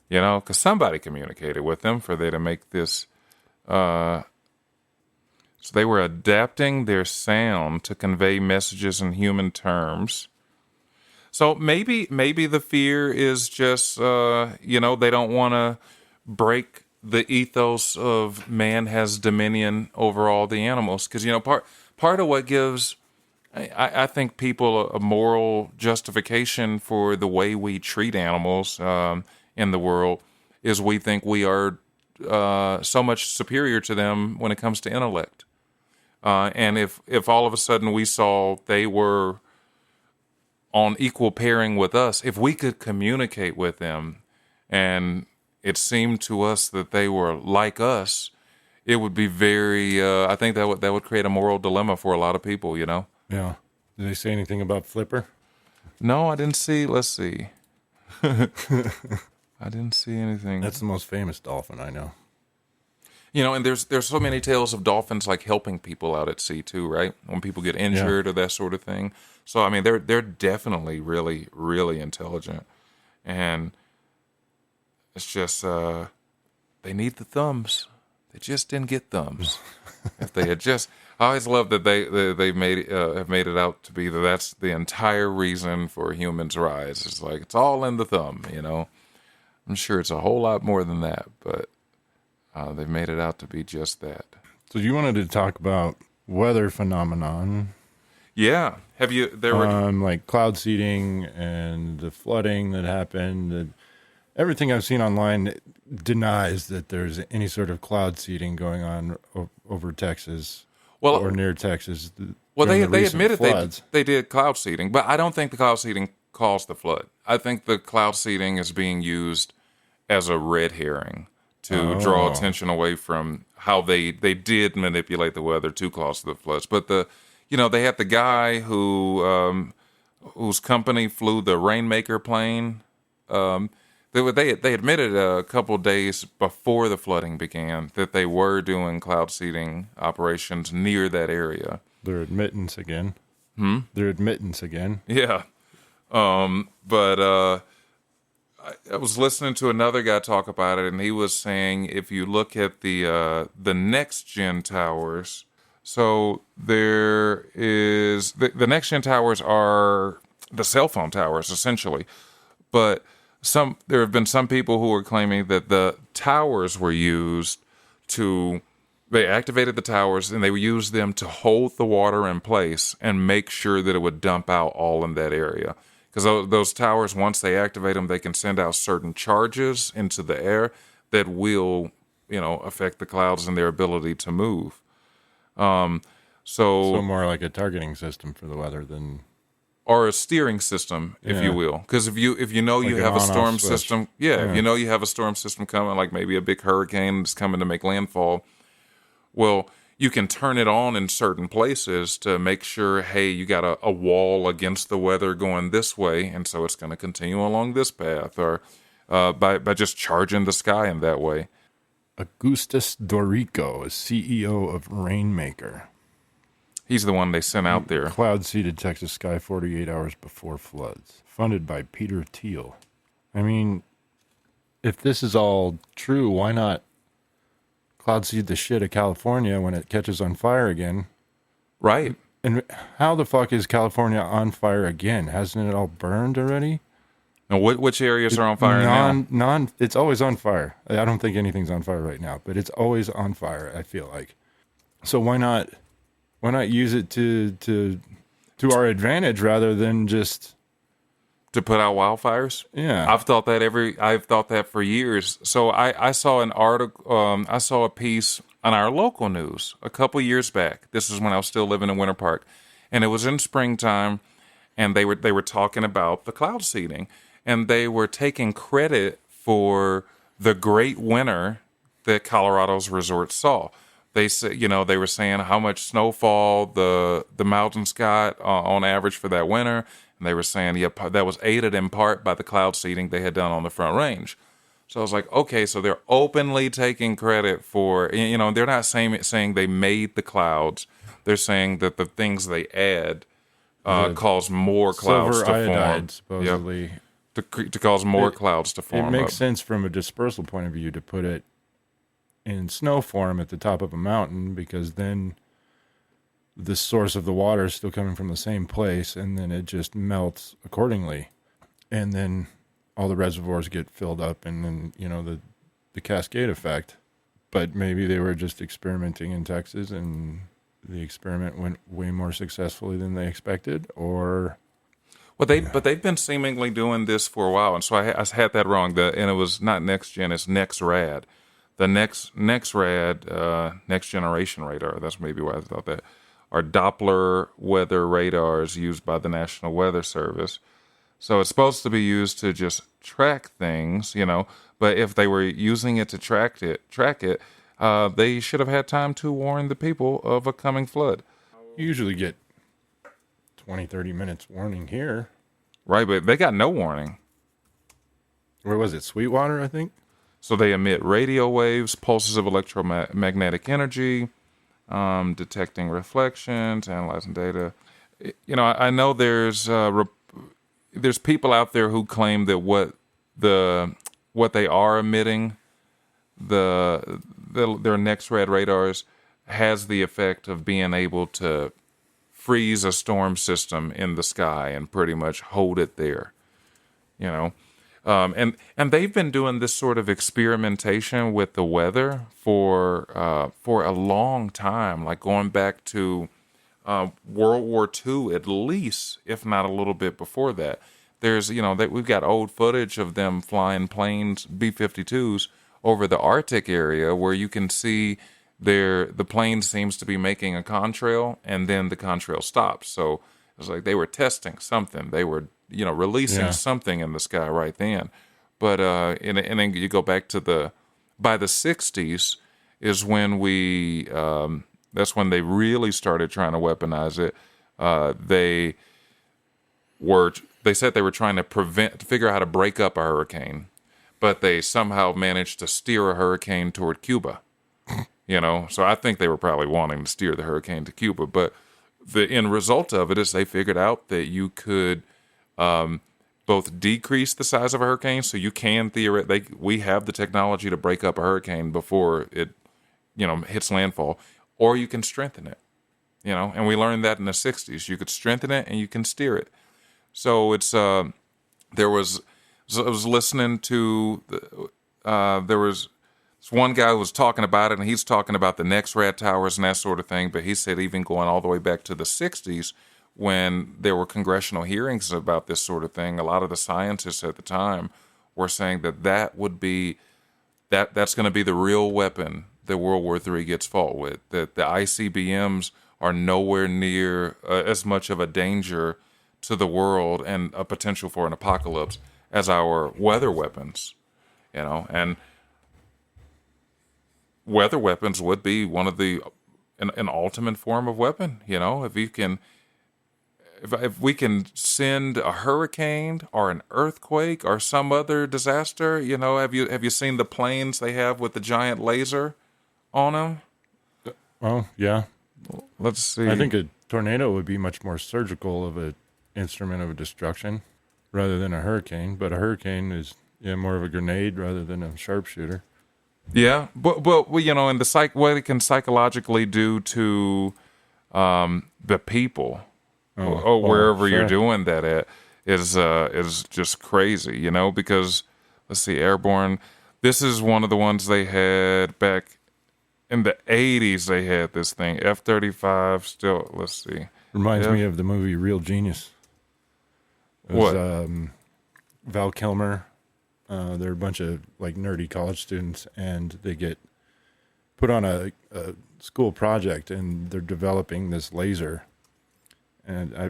Speaker 1: Because somebody communicated with them for they to make this. So they were adapting their sound to convey messages in human terms. So maybe the fear is just, they don't want to break the ethos of man has dominion over all the animals. Because, part part of what gives, I think, people a moral justification for the way we treat animals in the world is we think we are so much superior to them when it comes to intellect. And if all of a sudden we saw they were on equal pairing with us, if we could communicate with them and it seemed to us that they were like us, it would be very, I think that would create a moral dilemma for a lot of people, you know?
Speaker 2: Yeah. Did they say anything about Flipper?
Speaker 1: No, I didn't see, let's see. I didn't see anything.
Speaker 2: That's the most famous dolphin I know.
Speaker 1: You know, and there's so many tales of dolphins like helping people out at sea too, right? When people get injured or that sort of thing. So I mean, they're definitely really, really intelligent, and it's just they need the thumbs. They just didn't get thumbs. If they had just, I always love that they made have made it out to be that that's the entire reason for humans' rise. It's like it's all in the thumb, you know. I'm sure it's a whole lot more than that, but. They've made it out to be just that.
Speaker 2: So you wanted to talk about weather phenomenon.
Speaker 1: Yeah. Have you, there were...
Speaker 2: like cloud seeding and the flooding that happened. Everything I've seen online denies that there's any sort of cloud seeding going on over Texas or near Texas.
Speaker 1: Well, they admitted they did cloud seeding, but I don't think the cloud seeding caused the flood. I think the cloud seeding is being used as a red herring to draw attention away from how they did manipulate the weather to cause the floods. But they had the guy who whose company flew the Rainmaker plane. They admitted a couple of days before the flooding began that they were doing cloud seeding operations near that area.
Speaker 2: Their admittance again. Their admittance again.
Speaker 1: Yeah. But I was listening to another guy talk about it, and he was saying if you look at the next gen towers, so there is the next gen towers are the cell phone towers essentially, but there have been some people who are claiming that the towers were used they activated the towers and they used them to hold the water in place and make sure that it would dump out all in that area. Because those towers, once they activate them, they can send out certain charges into the air that will, affect the clouds and their ability to move.
Speaker 2: So more like a targeting system for the weather than,
Speaker 1: or a steering system, if you will. Because if you know you have a storm system, if you know you have a storm system coming, like maybe a big hurricane that's coming to make landfall, well, you can turn it on in certain places to make sure, hey, you got a wall against the weather going this way, and so it's going to continue along this path, or by just charging the sky in that way.
Speaker 2: Augustus Dorico is CEO of Rainmaker.
Speaker 1: He's the one they sent out there.
Speaker 2: Cloud-seeded Texas sky 48 hours before floods. Funded by Peter Thiel. I mean, if this is all true, why not cloud seed the shit of California when it catches on fire again?
Speaker 1: Right.
Speaker 2: And how the fuck is California on fire again? Hasn't it all burned already?
Speaker 1: Now, which areas are on fire now?
Speaker 2: It's always on fire. I don't think anything's on fire right now, but it's always on fire, I feel like. So why not use it to our advantage rather than just
Speaker 1: to put out wildfires?
Speaker 2: Yeah.
Speaker 1: I've thought that for years. So I saw an article, I saw a piece on our local news a couple years back. This is when I was still living in Winter Park, and it was in springtime, and they were talking about the cloud seeding, and they were taking credit for the great winter that Colorado's resorts saw. They said, they were saying how much snowfall the mountains got on average for that winter. And they were saying, that was aided in part by the cloud seeding they had done on the Front Range. So I was like, okay, so they're openly taking credit for, they're not saying they made the clouds. They're saying that the things they add cause more clouds to form.
Speaker 2: Supposedly.
Speaker 1: Yep. To cause more clouds to form.
Speaker 2: It makes sense from a dispersal point of view to put it in snow form at the top of a mountain, because then the source of the water is still coming from the same place, and then it just melts accordingly. And then all the reservoirs get filled up, and then, the cascade effect. But maybe they were just experimenting in Texas and the experiment went way more successfully than they expected, or
Speaker 1: Well, they've been seemingly doing this for a while, and so I had that wrong. And it was not next gen; it's NexRad. The NexRad, next generation radar. That's maybe why I thought that. Are Doppler weather radars used by the National Weather Service. So it's supposed to be used to just track things, But if they were using it to track it, they should have had time to warn the people of a coming flood.
Speaker 2: you usually get 20, 30 minutes warning here.
Speaker 1: Right, but they got no warning.
Speaker 2: Where was it? Sweetwater, I think.
Speaker 1: So they emit radio waves, pulses of electromagnetic energy, detecting reflections, analyzing data. I know there's people out there who claim that what they are emitting, their NexRad radars, has the effect of being able to freeze a storm system in the sky and pretty much hold it there. And they've been doing this sort of experimentation with the weather for a long time, like going back to World War II at least, if not a little bit before that. There's we've got old footage of them flying planes, B-52s, over the Arctic area where you can see the plane seems to be making a contrail and then the contrail stops. So it's like they were testing something. They were releasing something in the sky right then. But and then you go back to by the 60s is when that's when they really started trying to weaponize it. They said they were trying to figure out how to break up a hurricane, but they somehow managed to steer a hurricane toward Cuba. So I think they were probably wanting to steer the hurricane to Cuba, but the end result of it is they figured out that you could both decrease the size of a hurricane, so you can we have the technology to break up a hurricane before it, hits landfall, or you can strengthen it, and we learned that in the 60s. You could strengthen it and you can steer it. So it's I was listening to there was this one guy who was talking about it, and he's talking about the NexRad towers and that sort of thing, but he said even going all the way back to the 60s, when there were congressional hearings about this sort of thing, a lot of the scientists at the time were saying that's going to be the real weapon that World War III gets fought with, that the ICBMs are nowhere near as much of a danger to the world and a potential for an apocalypse as our weather weapons, and weather weapons would be one of an ultimate form of weapon, if we can send a hurricane or an earthquake or some other disaster, have you seen the planes they have with the giant laser on them?
Speaker 2: Well, yeah.
Speaker 1: Let's see.
Speaker 2: I think a tornado would be much more surgical of an instrument of destruction rather than a hurricane, but a hurricane is more of a grenade rather than a sharpshooter.
Speaker 1: Yeah, but and what it can psychologically do to the people. Wherever
Speaker 2: sure.
Speaker 1: you're doing that at is just crazy, because let's see, airborne. This is one of the ones they had back in the 80s. They had this thing, F-35. Still, let's see.
Speaker 2: Reminds me of the movie Real Genius. It was, Val Kilmer. They're a bunch of like nerdy college students, and they get put on a school project, and they're developing this laser. And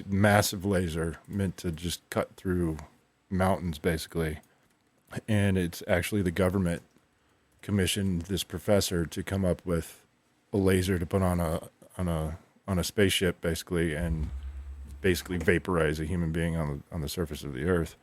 Speaker 2: massive laser meant to just cut through mountains, basically. And it's actually the government commissioned this professor to come up with a laser to put on a spaceship, basically, and basically vaporize a human being on the surface of the earth.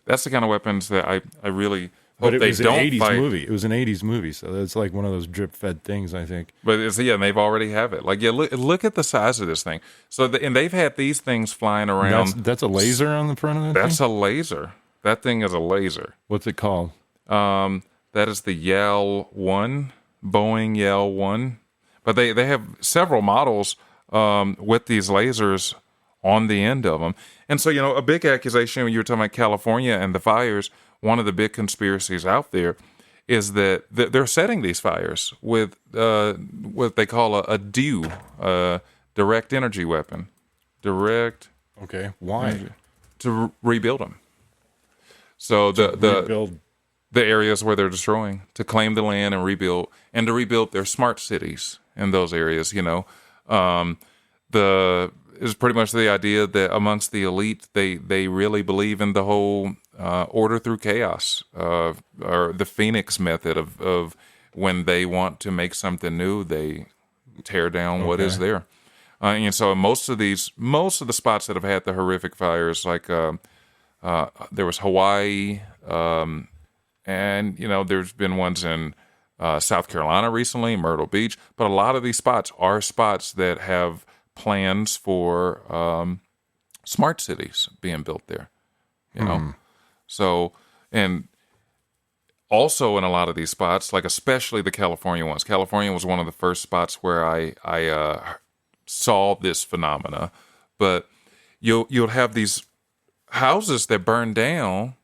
Speaker 1: That's the kind of weapons that I really
Speaker 2: But
Speaker 1: hope
Speaker 2: it was
Speaker 1: they
Speaker 2: an
Speaker 1: don't
Speaker 2: 80s
Speaker 1: fight.
Speaker 2: movie. It was an 80s movie, so it's like one of those drip-fed things, I think.
Speaker 1: But and they've already have it. Like, look at the size of this thing. So, and they've had these things flying around.
Speaker 2: That's a laser on the front of that
Speaker 1: That's
Speaker 2: thing?
Speaker 1: a laser. That thing is a laser.
Speaker 2: What's it called?
Speaker 1: That is the YAL-1, Boeing YAL-1. But they have several models with these lasers on the end of them. And so, a big accusation when you were talking about California and the fires, one of the big conspiracies out there is that they're setting these fires with what they call a DEW, direct energy weapon, direct
Speaker 2: Okay. Why?
Speaker 1: energy, to rebuild them. So
Speaker 2: To rebuild.
Speaker 1: the areas where they're destroying, to claim the land and rebuild, and to rebuild their smart cities in those areas. The is pretty much the idea that amongst the elite, they really believe in the whole order through chaos, or the Phoenix method of when they want to make something new, they tear down what is there. And so most of the spots that have had the horrific fires, like there was Hawaii, and there's been ones in South Carolina recently, Myrtle Beach, but a lot of these spots are spots that have plans for smart cities being built there. So, and also in a lot of these spots, like especially the California ones. California was one of the first spots where I saw this phenomena. But you'll have these houses that burn down,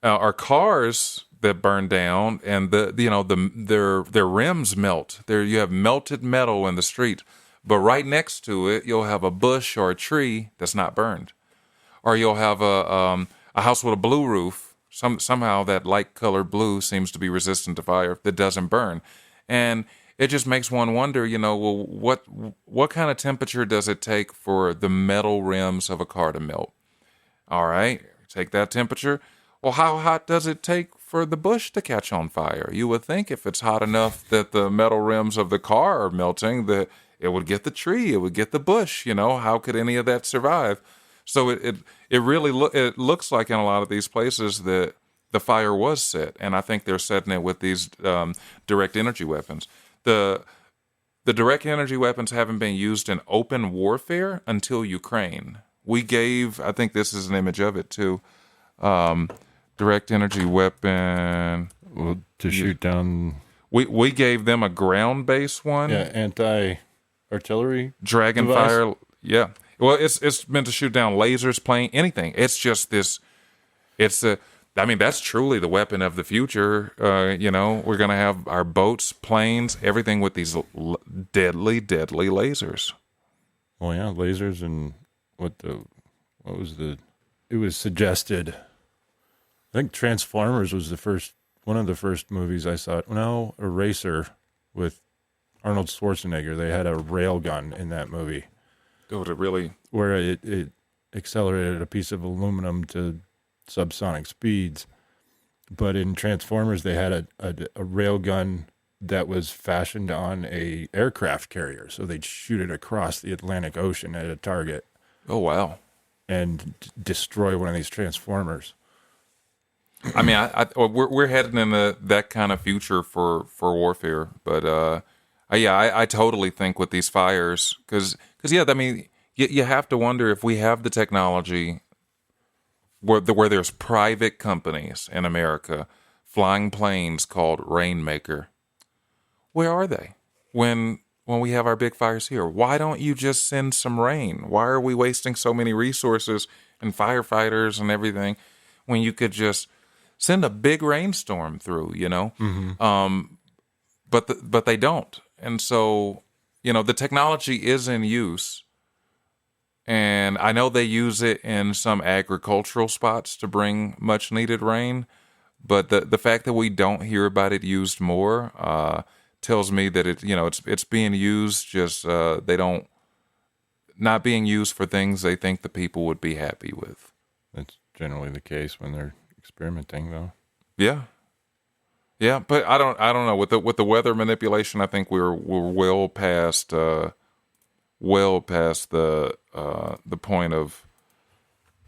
Speaker 1: or cars that burn down, and their rims melt. You have melted metal in the street, but right next to it, you'll have a bush or a tree that's not burned, or you'll have a house with a blue roof. Somehow that light colored blue seems to be resistant to fire that doesn't burn, and it just makes one wonder. Well, what kind of temperature does it take for the metal rims of a car to melt? All right, take that temperature. Well, how hot does it take for the bush to catch on fire? You would think if it's hot enough that the metal rims of the car are melting, that it would get the tree, it would get the bush. How could any of that survive? So it really looks like in a lot of these places that the fire was set, and I think they're setting it with these direct energy weapons. The direct energy weapons haven't been used in open warfare until Ukraine. I think this is an image of it too. Direct energy weapon.
Speaker 2: Well, to shoot down.
Speaker 1: We gave them a ground-based one.
Speaker 2: Yeah, anti-artillery.
Speaker 1: Dragonfire. Yeah. Well, it's meant to shoot down lasers, plane, anything. It's just this. That's truly the weapon of the future. We're going to have our boats, planes, everything with these deadly, deadly lasers.
Speaker 2: Oh yeah, lasers, and it was suggested. I think Transformers was one of the first movies I saw. No, Eraser with Arnold Schwarzenegger. They had a rail gun in that movie.
Speaker 1: Oh, it really?
Speaker 2: Where it accelerated a piece of aluminum to subsonic speeds. But in Transformers, they had a rail gun that was fashioned on a aircraft carrier. So they'd shoot it across the Atlantic Ocean at a target.
Speaker 1: Oh, wow.
Speaker 2: And destroy one of these Transformers.
Speaker 1: We're heading into that kind of future for warfare. But, I totally think with these fires, because you have to wonder if we have the technology where there's private companies in America flying planes called Rainmaker. Where are they when we have our big fires here? Why don't you just send some rain? Why are we wasting so many resources and firefighters and everything when you could just send a big rainstorm through? Mm-hmm. But they don't. And so, the technology is in use, and I know they use it in some agricultural spots to bring much needed rain, but the fact that we don't hear about it used more tells me that it's being used, just not being used for things they think the people would be happy with.
Speaker 2: That's generally the case when they're experimenting, though.
Speaker 1: Yeah. Yeah, but I don't know with the weather manipulation. I think we're well past the point of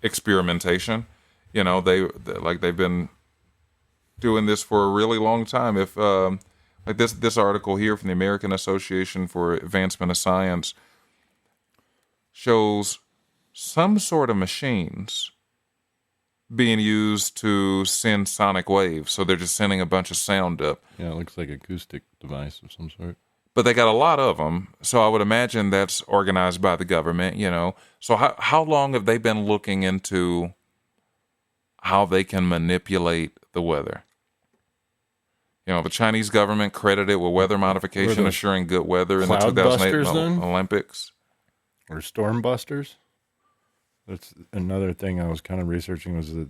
Speaker 1: experimentation. They've been doing this for a really long time. If like this article here from the American Association for Advancement of Science shows some sort of machines being used to send sonic waves. So they're just sending a bunch of sound up.
Speaker 2: Yeah, it looks like an acoustic device of some sort.
Speaker 1: But they got a lot of them, so I would imagine that's organized by the government, So how long have they been looking into how they can manipulate the weather? The Chinese government credited with weather modification,
Speaker 2: those
Speaker 1: assuring good weather in the
Speaker 2: cloud
Speaker 1: 2008
Speaker 2: busters, then?
Speaker 1: Olympics.
Speaker 2: Or storm busters. That's another thing I was kind of researching, was a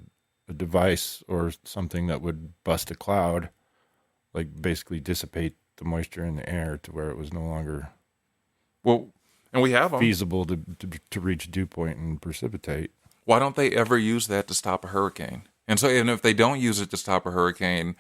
Speaker 2: device or something that would bust a cloud, like basically dissipate the moisture in the air to where it was no longer
Speaker 1: Well, and we have them.
Speaker 2: feasible to reach dew point and precipitate.
Speaker 1: Why don't they ever use that to stop a hurricane? And so, and if they don't use it to stop a hurricane,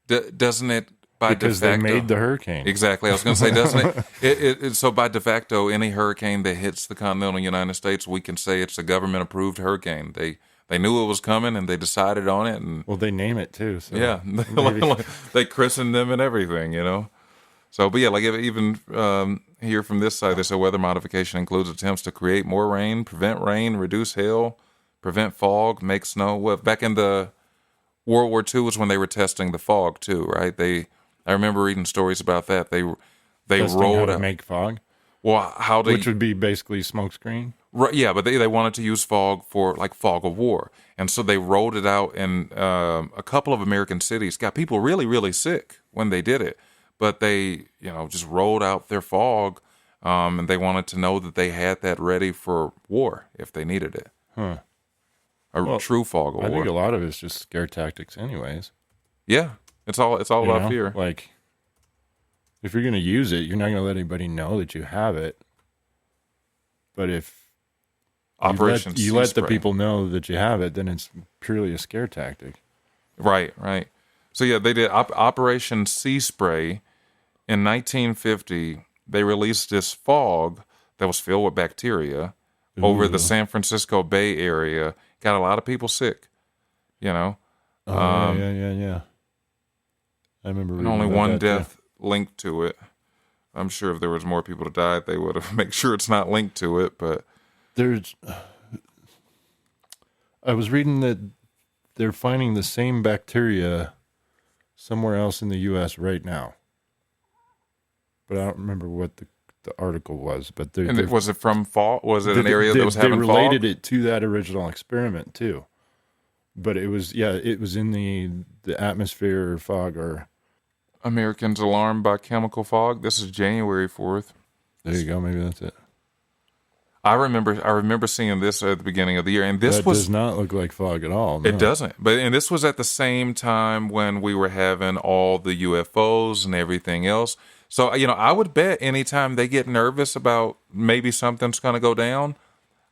Speaker 1: doesn't it by
Speaker 2: Because
Speaker 1: de facto,
Speaker 2: they made the hurricane.
Speaker 1: Exactly. I was going to say, doesn't it? So by de facto, any hurricane that hits the continental United States, we can say it's a government-approved hurricane. They knew it was coming and they decided on it, and
Speaker 2: Well, they name it too. So
Speaker 1: yeah, they christened them and everything. So, but yeah, like even here from this side, they say weather modification includes attempts to create more rain, prevent rain, reduce hail, prevent fog, make snow. Well, back in the World War II was when they were testing the fog too, right? I remember reading stories about that. They
Speaker 2: testing
Speaker 1: rolled
Speaker 2: how to
Speaker 1: out.
Speaker 2: make fog,
Speaker 1: Well,
Speaker 2: which would be basically smokescreen.
Speaker 1: right, yeah, but they wanted to use fog for like fog of war, and so they rolled it out in a couple of American cities. Got people really, really sick when they did it, but they just rolled out their fog, and they wanted to know that they had that ready for war if they needed it.
Speaker 2: Huh.
Speaker 1: A true fog of
Speaker 2: I
Speaker 1: war.
Speaker 2: think a lot of it's just scare tactics, anyways.
Speaker 1: Yeah, it's all about fear.
Speaker 2: Like, if you're going to use it, you're not going to let anybody know that you have it. But if
Speaker 1: Operation
Speaker 2: you let the
Speaker 1: Sea
Speaker 2: people know that you have it, then it's purely a scare tactic.
Speaker 1: Right. So yeah, they did Operation Sea Spray in 1950. They released this fog that was filled with bacteria over the San Francisco Bay Area. Got a lot of people sick.
Speaker 2: Yeah. I remember
Speaker 1: And
Speaker 2: reading
Speaker 1: only
Speaker 2: about
Speaker 1: one
Speaker 2: that,
Speaker 1: death linked to it. I'm sure if there was more people to die, they would have make sure it's not linked to it. But
Speaker 2: I was reading that they're finding the same bacteria somewhere else in the U.S. right now. But I don't remember what the article was. But
Speaker 1: was it from fog? Was it an area that was having fog?
Speaker 2: They related it to that original experiment too. But it was in the atmosphere or fog or.
Speaker 1: Americans alarmed by chemical fog. This is January 4th.
Speaker 2: There you go. Maybe that's it.
Speaker 1: I remember seeing this at the beginning of the year, and this
Speaker 2: does not look like fog at all. No.
Speaker 1: It doesn't. And this was at the same time when we were having all the UFOs and everything else. So I would bet anytime they get nervous about maybe something's going to go down,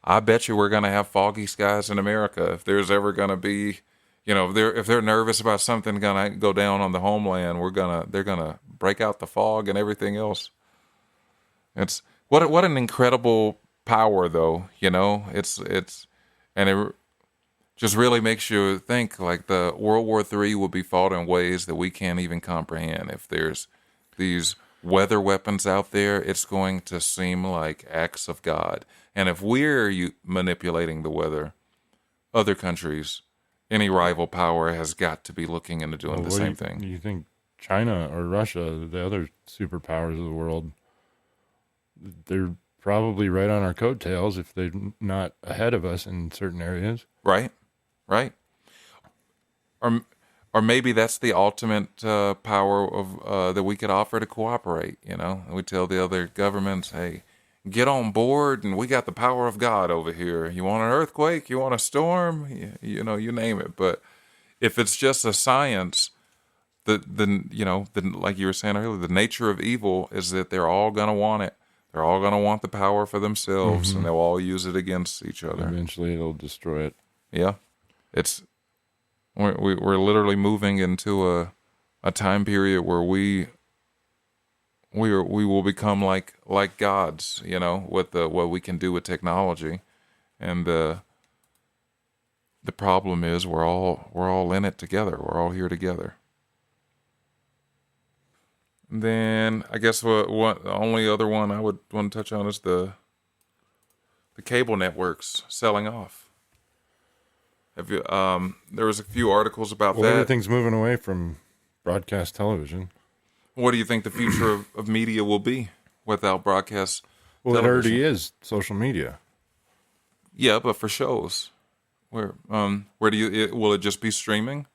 Speaker 1: I bet you we're going to have foggy skies in America. If there's ever going to be, if they're nervous about something going to go down on the homeland, they're gonna break out the fog and everything else. It's what an incredible power, though. It's and it just really makes you think like the World War III will be fought in ways that we can't even comprehend. If there's these weather weapons out there, it's going to seem like acts of God. And if we're manipulating the weather, other countries, any rival power has got to be looking into doing the same thing.
Speaker 2: You think China or Russia, the other superpowers of the world, they're probably right on our coattails if they're not ahead of us in certain areas.
Speaker 1: Right. Or maybe that's the ultimate power of that we could offer to cooperate. We tell the other governments, hey, get on board, and we got the power of God over here. You want an earthquake? You want a storm? You name it. But if it's just a science, then like you were saying earlier, the nature of evil is that they're all going to want it. They're all going to want the power for themselves, and they'll all use it against each other.
Speaker 2: Eventually, it'll destroy it.
Speaker 1: Yeah, we're literally moving into a time period where we will become like gods, with what we can do with technology, and the problem is we're all in it together. We're all here together. And then I guess the only other one I would want to touch on is the cable networks selling off. Have you? There was a few articles about that.
Speaker 2: Everything's moving away from broadcast television.
Speaker 1: What do you think the future of media will be without broadcast television?
Speaker 2: It already is social media.
Speaker 1: Yeah, but for shows, where do you? Will it just be streaming?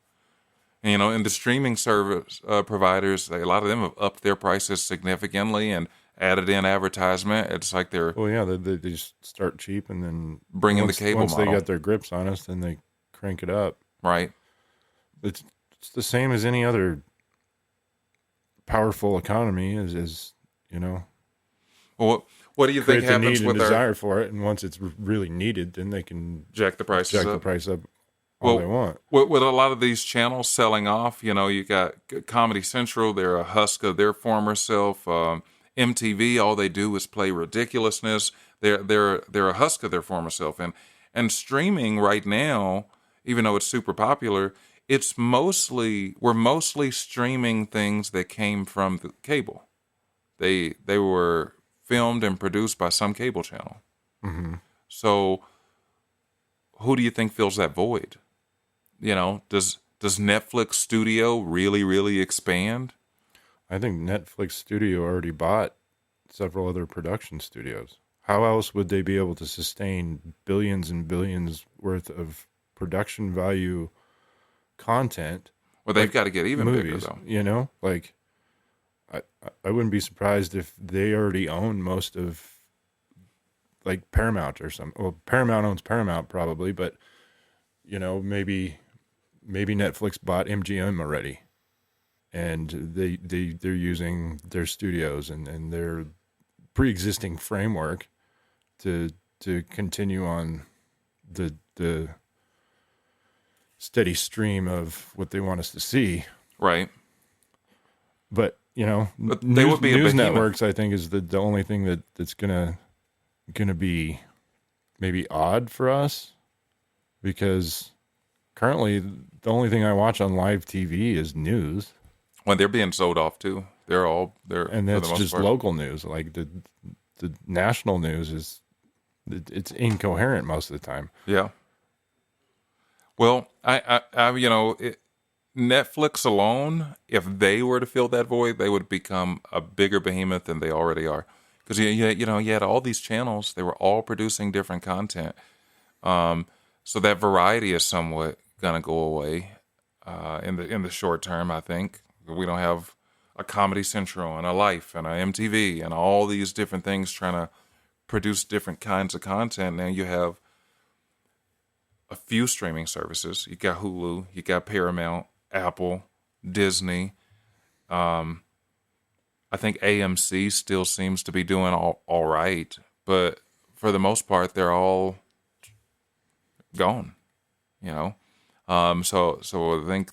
Speaker 1: And, and the streaming service providers, a lot of them have upped their prices significantly and added in advertisement. It's like they're
Speaker 2: Well, yeah, they just start cheap, and then
Speaker 1: bringing the cable
Speaker 2: once they
Speaker 1: model,
Speaker 2: got their grips on us, then they crank it up.
Speaker 1: right?
Speaker 2: It's the same as any other powerful economy. Is
Speaker 1: Well, what do you think
Speaker 2: create the
Speaker 1: happens
Speaker 2: need and
Speaker 1: with
Speaker 2: desire for it, and once it's really needed, then they can
Speaker 1: jack the prices
Speaker 2: jack
Speaker 1: up?
Speaker 2: the price up all they want.
Speaker 1: With a lot of these channels selling off, you got Comedy Central. They're a husk of their former self. MTV, all they do is play ridiculousness. They're a husk of their former self. And streaming right now, even though it's super popular, we're mostly streaming things that came from the cable. They were filmed and produced by some cable channel.
Speaker 2: Mm-hmm.
Speaker 1: So who do you think fills that void? Does Netflix Studio really, really expand?
Speaker 2: I think Netflix Studio already bought several other production studios. How else would they be able to sustain billions and billions worth of production value content?
Speaker 1: Well, they've got to get even
Speaker 2: movies,
Speaker 1: bigger, though.
Speaker 2: Like I wouldn't be surprised if they already own most of like Paramount or something. Well, Paramount owns Paramount probably, but maybe Netflix bought MGM already, and they're using their studios and their pre-existing framework to continue on the steady stream of what they want us to see.
Speaker 1: Right.
Speaker 2: But
Speaker 1: But they would be a
Speaker 2: news
Speaker 1: behemoth.
Speaker 2: networks, I think, is the only thing that's gonna be maybe odd for us, because currently the only thing I watch on live TV is news.
Speaker 1: Well, they're being sold off too. They're
Speaker 2: And that's just local news. Like the national news it's incoherent most of the time.
Speaker 1: Yeah. Well, Netflix alone, if they were to fill that void, they would become a bigger behemoth than they already are. Because you had all these channels; they were all producing different content. So that variety is somewhat gonna go away in the short term. I think we don't have a Comedy Central and a Life and a MTV and all these different things trying to produce different kinds of content. Now you have a few streaming services. You got Hulu, you got Paramount, Apple, Disney. I think AMC still seems to be doing all right, but for the most part, they're all gone. So I think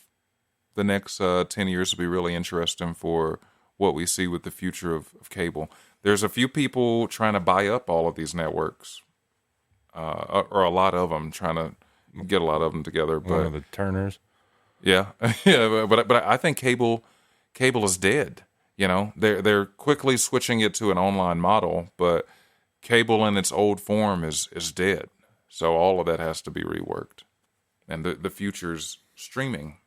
Speaker 1: the next 10 years will be really interesting for what we see with the future of cable. There's a few people trying to buy up all of these networks, or a lot of them trying to get a lot of them together. But
Speaker 2: One of the Turners.
Speaker 1: yeah, yeah, but I think cable is dead. They're quickly switching it to an online model, but cable in its old form is dead. So all of that has to be reworked, and the future's streaming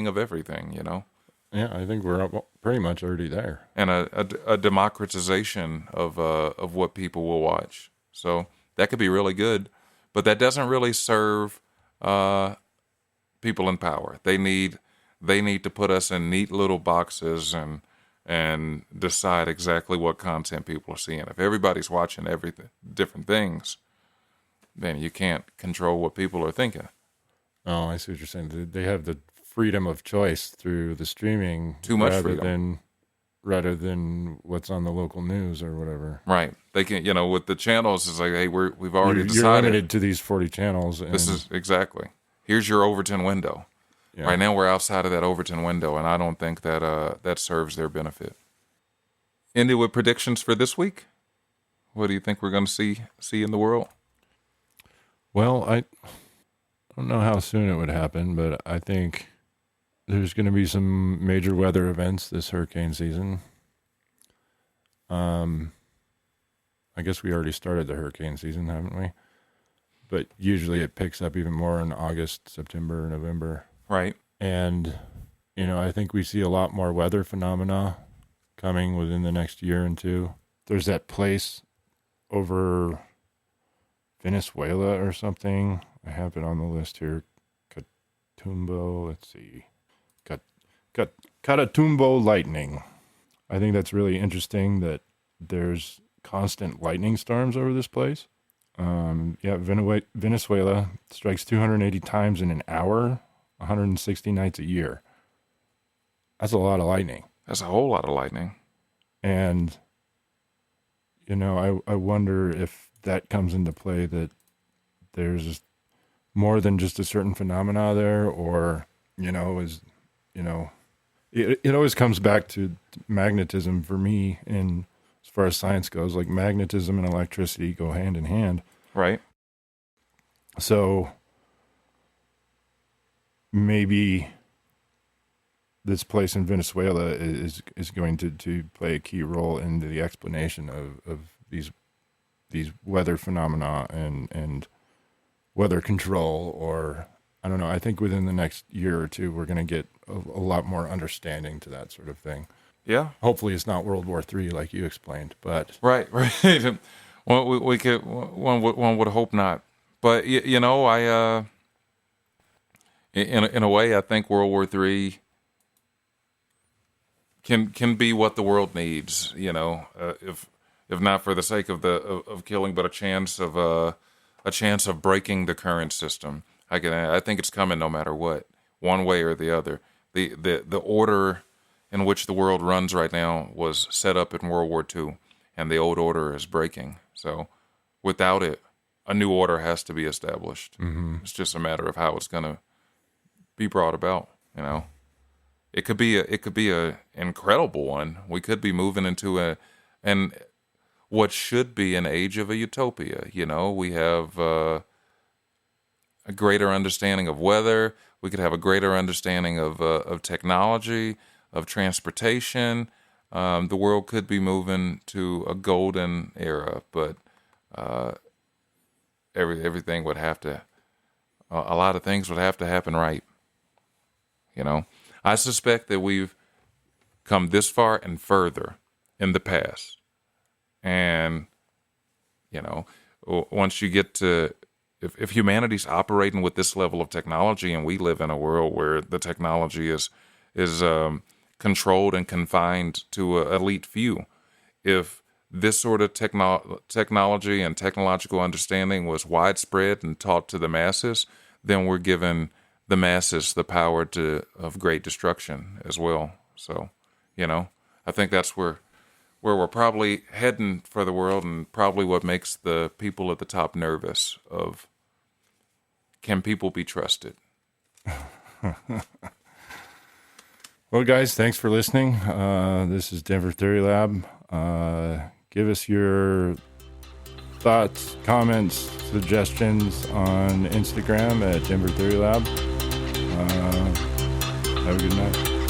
Speaker 1: of everything.
Speaker 2: Yeah, I think we're pretty much already there.
Speaker 1: And a democratization of what people will watch. So that could be really good, but that doesn't really serve people in power. They need to put us in neat little boxes and decide exactly what content people are seeing. If everybody's watching everything different things, then you can't control what people are thinking.
Speaker 2: Oh, I see what you're saying. They have the freedom of choice through the streaming,
Speaker 1: Too much freedom.
Speaker 2: rather than what's on the local news or whatever.
Speaker 1: Right. They can, with the channels, it's like, hey, we've already
Speaker 2: You're
Speaker 1: decided.
Speaker 2: limited to these 40 channels. And
Speaker 1: This is exactly. Here's your Overton window.
Speaker 2: yeah.
Speaker 1: Right now, we're outside of that Overton window, and I don't think that that serves their benefit. Ended with predictions for this week. What do you think we're going to see in the world?
Speaker 2: Well, I don't know how soon it would happen, but I think there's going to be some major weather events this hurricane season. I guess we already started the hurricane season, haven't we? But usually it picks up even more in August, September, November.
Speaker 1: Right.
Speaker 2: And, I think we see a lot more weather phenomena coming within the next year and two. There's that place over Venezuela or something. I have it on the list here. Catumbo. Let's see. Catatumbo lightning. I think that's really interesting that there's constant lightning storms over this place. Venezuela strikes 280 times in an hour, 160 nights a year. That's a lot of lightning.
Speaker 1: That's a whole lot of lightning.
Speaker 2: And, I wonder if that comes into play, that there's more than just a certain phenomena there, or, it always comes back to magnetism for me. And as far as science goes, like magnetism and electricity go hand in hand.
Speaker 1: Right.
Speaker 2: So maybe this place in Venezuela is going to play a key role in the explanation of these weather phenomena and weather control, or I don't know. I think within the next year or two, we're going to get a lot more understanding to that sort of thing.
Speaker 1: Yeah.
Speaker 2: Hopefully it's not World War III like you explained, but
Speaker 1: right. Well, we could, one would hope not, but I in a way, I think World War III can be what the world needs. If not for the sake of killing, but a chance of breaking the current system. I think it's coming no matter what, one way or the other. The order in which the world runs right now was set up in World War II, and the old order is breaking. So without it, a new order has to be established. Mm-hmm. It's just a matter of how it's going to be brought about. It could be a incredible one. We could be moving into what should be an age of a utopia. We have a greater understanding of weather. We could have a greater understanding of technology, of transportation. The world could be moving to a golden era, but everything would have to. A lot of things would have to happen right. I suspect that we've come this far and further in the past, and once you get to. If humanity's operating with this level of technology, and we live in a world where the technology is controlled and confined to an elite few, if this sort of technology and technological understanding was widespread and taught to the masses, then we're giving the masses the power of great destruction as well. So, I think that's where we're probably heading for the world, and probably what makes the people at the top nervous of, can people be trusted?
Speaker 2: Well, guys, thanks for listening. This is Denver Theory Lab. Give us your thoughts, comments, suggestions on Instagram at Denver Theory Lab. Have a good night.